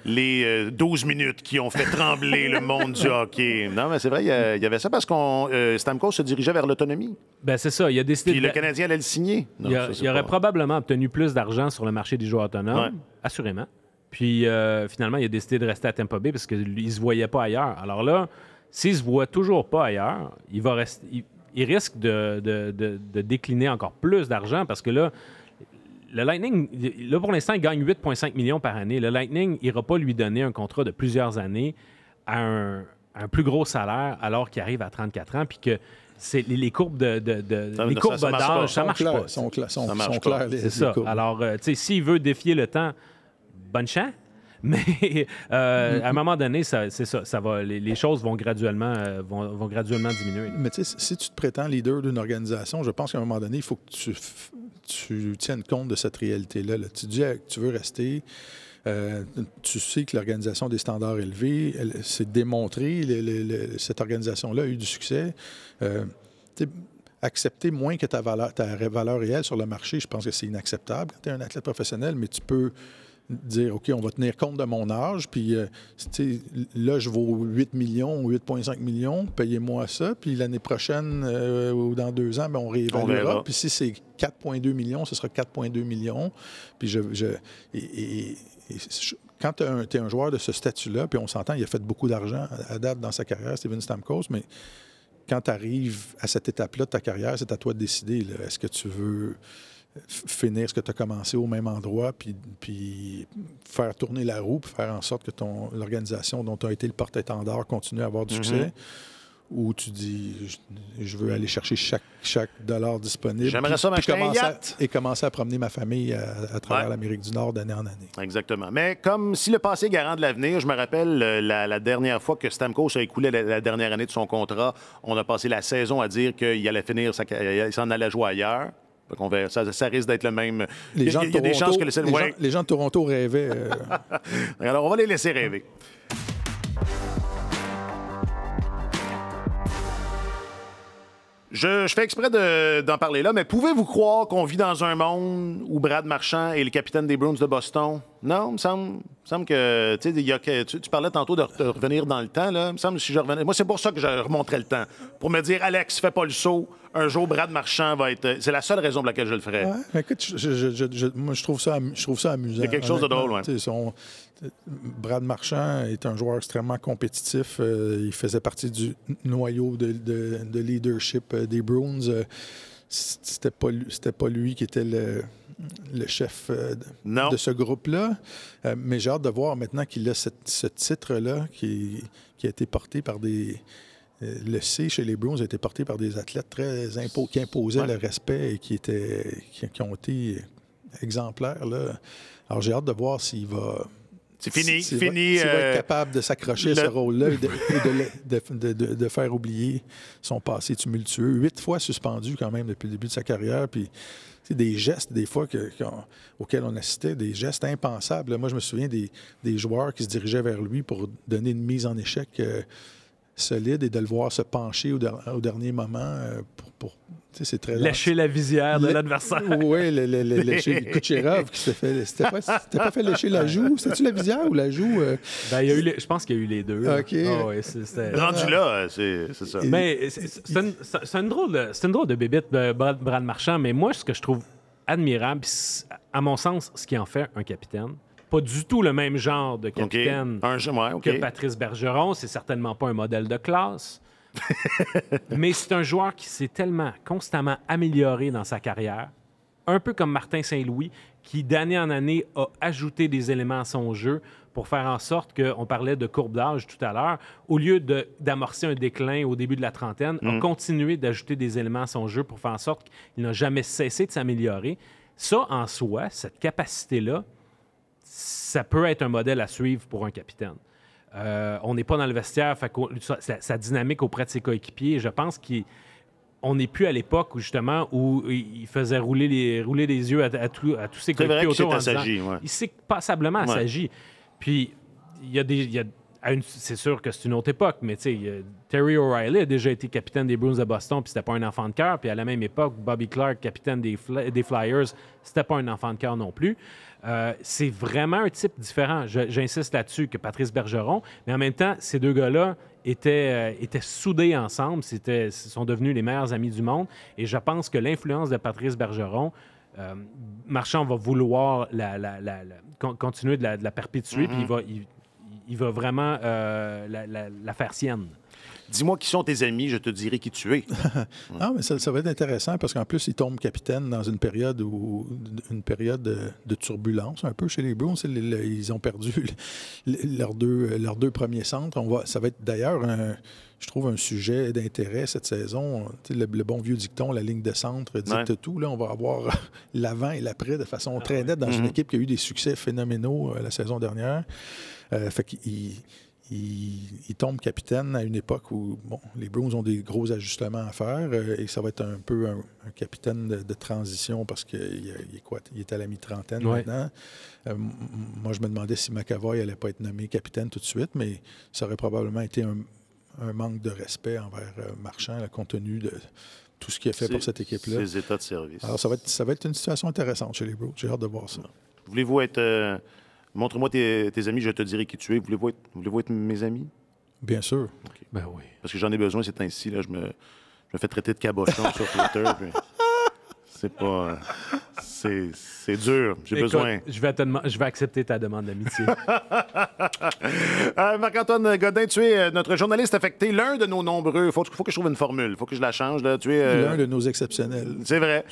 Les 12 minutes qui ont fait trembler le monde du hockey. Non, mais c'est vrai, il y avait ça parce que Stamkos se dirigeait vers l'autonomie. Ben c'est ça, il a décidé... Puis le Canadien allait le signer. Non, il aurait probablement obtenu plus d'argent sur le marché des joueurs autonomes, assurément. Puis finalement, il a décidé de rester à Tampa Bay parce qu'il ne se voyait pas ailleurs. Alors là, s'il ne se voit toujours pas ailleurs, il risque de décliner encore plus d'argent parce que là, le Lightning, là pour l'instant, il gagne 8,5 millions par année. Le Lightning n'ira pas lui donner un contrat de plusieurs années à un plus gros salaire alors qu'il arrive à 34 ans puis que les courbes d'âge, ça marche pas. Sont clairs. C'est ça. Alors, tu sais, s'il veut défier le temps, bonne chance. Mais à un moment donné, c'est ça. Les choses vont graduellement diminuer. Mais tu sais, si tu te prétends leader d'une organisation, je pense qu'à un moment donné, il faut que tu tiennes compte de cette réalité-là. Là. Tu dis que tu veux rester. Tu sais que l'organisation a des standards élevés, c'est démontré, cette organisation-là a eu du succès. Accepter moins que ta valeur réelle sur le marché, je pense que c'est inacceptable quand tu es un athlète professionnel, mais tu peux dire, OK, on va tenir compte de mon âge, puis là, je vaux 8 millions ou 8,5 millions, payez-moi ça, puis l'année prochaine ou dans 2 ans, bien, on réévaluera. Puis si c'est 4,2 millions, ce sera 4,2 millions. Puis quand tu es un joueur de ce statut-là, puis on s'entend, il a fait beaucoup d'argent à date dans sa carrière, Steven Stamkos, mais quand tu arrives à cette étape-là de ta carrière, c'est à toi de décider. Est-ce que tu veux finir ce que tu as commencé au même endroit, puis faire tourner la roue, puis faire en sorte que l'organisation dont tu as été le porte-étendard continue à avoir du succès, ou tu dis, je veux aller chercher chaque dollar disponible. J'aimerais ça m'acheter un yacht. Et commencer à promener ma famille à travers l'Amérique du Nord d'année en année. Exactement. Mais comme si le passé est garant de l'avenir, je me rappelle la dernière fois que Stamkos a écoulé la dernière année de son contrat, on a passé la saison à dire qu'il allait finir, il s'en allait jouer ailleurs. Ça risque d'être le même. Les gens de Toronto rêvaient. Alors, on va les laisser rêver. Je fais exprès d'en parler là, mais pouvez-vous croire qu'on vit dans un monde où Brad Marchand est le capitaine des Bruins de Boston? Non, il me semble que, tu parlais tantôt de revenir dans le temps, là. Il me semble que si je revenais... Moi, c'est pour ça que je remonterais le temps. Pour me dire, Alex, fais pas le saut. Un jour, Brad Marchand va être... C'est la seule raison pour laquelle je le ferais. Ouais, écoute, moi, je trouve ça amusant. C'est quelque chose de drôle, oui. Brad Marchand est un joueur extrêmement compétitif. Il faisait partie du noyau de leadership des Bruins. C'était pas lui qui était le chef de ce groupe-là. Mais j'ai hâte de voir maintenant qu'il a ce titre-là qui a été porté par des... Le C chez les Bruins a été porté par des athlètes qui imposaient le respect et qui ont été exemplaires. Là. Alors, j'ai hâte de voir s'il va C'est fini, s'il fini. S'il va être capable de s'accrocher à ce rôle-là et de faire oublier son passé tumultueux. 8 fois suspendu quand même depuis le début de sa carrière. Puis des gestes, des fois, auxquels on assistait, des gestes impensables. Moi, je me souviens des joueurs qui se dirigeaient vers lui pour donner une mise en échec solide et de le voir se pencher au dernier moment pour c'est très lécher la visière de l'adversaire. Oui, lécher Kucherov qui s'était pas fait lécher la joue. C'était-tu la visière ou la joue? Ben, je pense qu'il y a eu les deux. OK. Oh, ouais, rendu là, c'est ça. Mais c'est une drôle de bébite, Brad Marchand, mais moi, ce que je trouve admirable, à mon sens, ce qui en fait un capitaine, pas du tout le même genre de capitaine que Patrice Bergeron. C'est certainement pas un modèle de classe. Mais c'est un joueur qui s'est tellement constamment amélioré dans sa carrière, un peu comme Martin Saint-Louis, qui d'année en année a ajouté des éléments à son jeu pour faire en sorte qu'on parlait de courbe d'âge tout à l'heure, au lieu d'amorcer un déclin au début de la trentaine, a continué d'ajouter des éléments à son jeu pour faire en sorte qu'il n'a jamais cessé de s'améliorer. Ça, en soi, cette capacité-là, ça peut être un modèle à suivre pour un capitaine. On n'est pas dans le vestiaire, fait sa dynamique auprès de ses coéquipiers, je pense qu'on n'est plus à l'époque où il faisait rouler les yeux à tous ses coéquipiers autour. Il s'est passablement assagi. Puis, c'est sûr que c'est une autre époque, mais Terry O'Reilly a déjà été capitaine des Bruins de Boston, puis c'était pas un enfant de cœur. Puis à la même époque, Bobby Clark, capitaine des Flyers, c'était pas un enfant de cœur non plus. C'est vraiment un type différent. J'insiste là-dessus que Patrice Bergeron, mais en même temps, ces deux gars-là étaient soudés ensemble. Sont devenus les meilleurs amis du monde. Et je pense que l'influence de Patrice Bergeron, Marchand va vouloir continuer de la perpétuer, puis il va vraiment la faire sienne. Dis-moi qui sont tes amis, je te dirai qui tu es. Ah, mais ça va être intéressant parce qu'en plus, il tombe capitaine dans une période de turbulence un peu chez les Bruins. Ils ont perdu leurs deux premiers centres. Ça va être d'ailleurs, je trouve, un sujet d'intérêt cette saison. Le bon vieux dicton, la ligne de centre dicte tout. Là, on va avoir l'avant et l'après de façon très nette dans une équipe qui a eu des succès phénoménaux la saison dernière. Fait qu'il tombe capitaine à une époque où les Bruins ont des gros ajustements à faire et ça va être un peu un capitaine de transition parce qu'il est à la mi-trentaine maintenant. Moi, je me demandais si McAvoy n'allait pas être nommé capitaine tout de suite, mais ça aurait probablement été un manque de respect envers Marchand, compte tenu de tout ce qu'il a fait pour cette équipe-là. Ses états de service. Alors, ça va être une situation intéressante chez les Bruins. J'ai hâte de voir ça. Voulez-vous être... Montre-moi tes amis, je te dirai qui tu es. Voulez-vous être mes amis? Bien sûr. Okay. Ben oui. Parce que j'en ai besoin ces temps-ci. Là, je me fais traiter de cabochon sur Twitter. C'est pas... C'est dur. J'ai besoin. Je vais accepter ta demande d'amitié. Marc-Antoine Godin, tu es notre journaliste affecté, l'un de nos nombreux... Faut que je trouve une formule. Faut que je la change. Là. Tu es... L'un de nos exceptionnels. C'est vrai.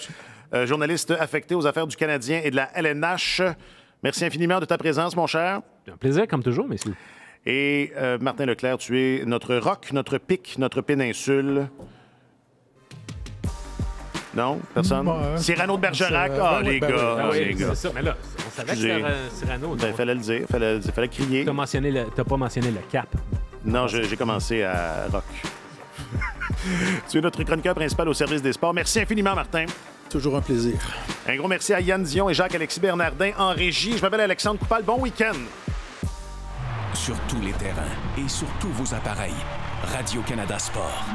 Journaliste affecté aux affaires du Canadien et de la LNH. Merci infiniment de ta présence, mon cher. Un plaisir, comme toujours, messieurs. Et Martin Leclerc, tu es notre roc, notre pic, notre péninsule. Non? Personne? Cyrano de Bergerac? Les gars. C'est ça, mais là, on savait que c'était Cyrano. Il fallait le dire, fallait crier. T'as pas mentionné le cap. Non, j'ai commencé à rock. Tu es notre chroniqueur principal au service des sports. Merci infiniment, Martin. Toujours un plaisir. Un gros merci à Yann Dion et Jacques-Alexis Bernardin en régie. Je m'appelle Alexandre Coupal. Bon week-end. Sur tous les terrains et sur tous vos appareils, Radio-Canada Sport.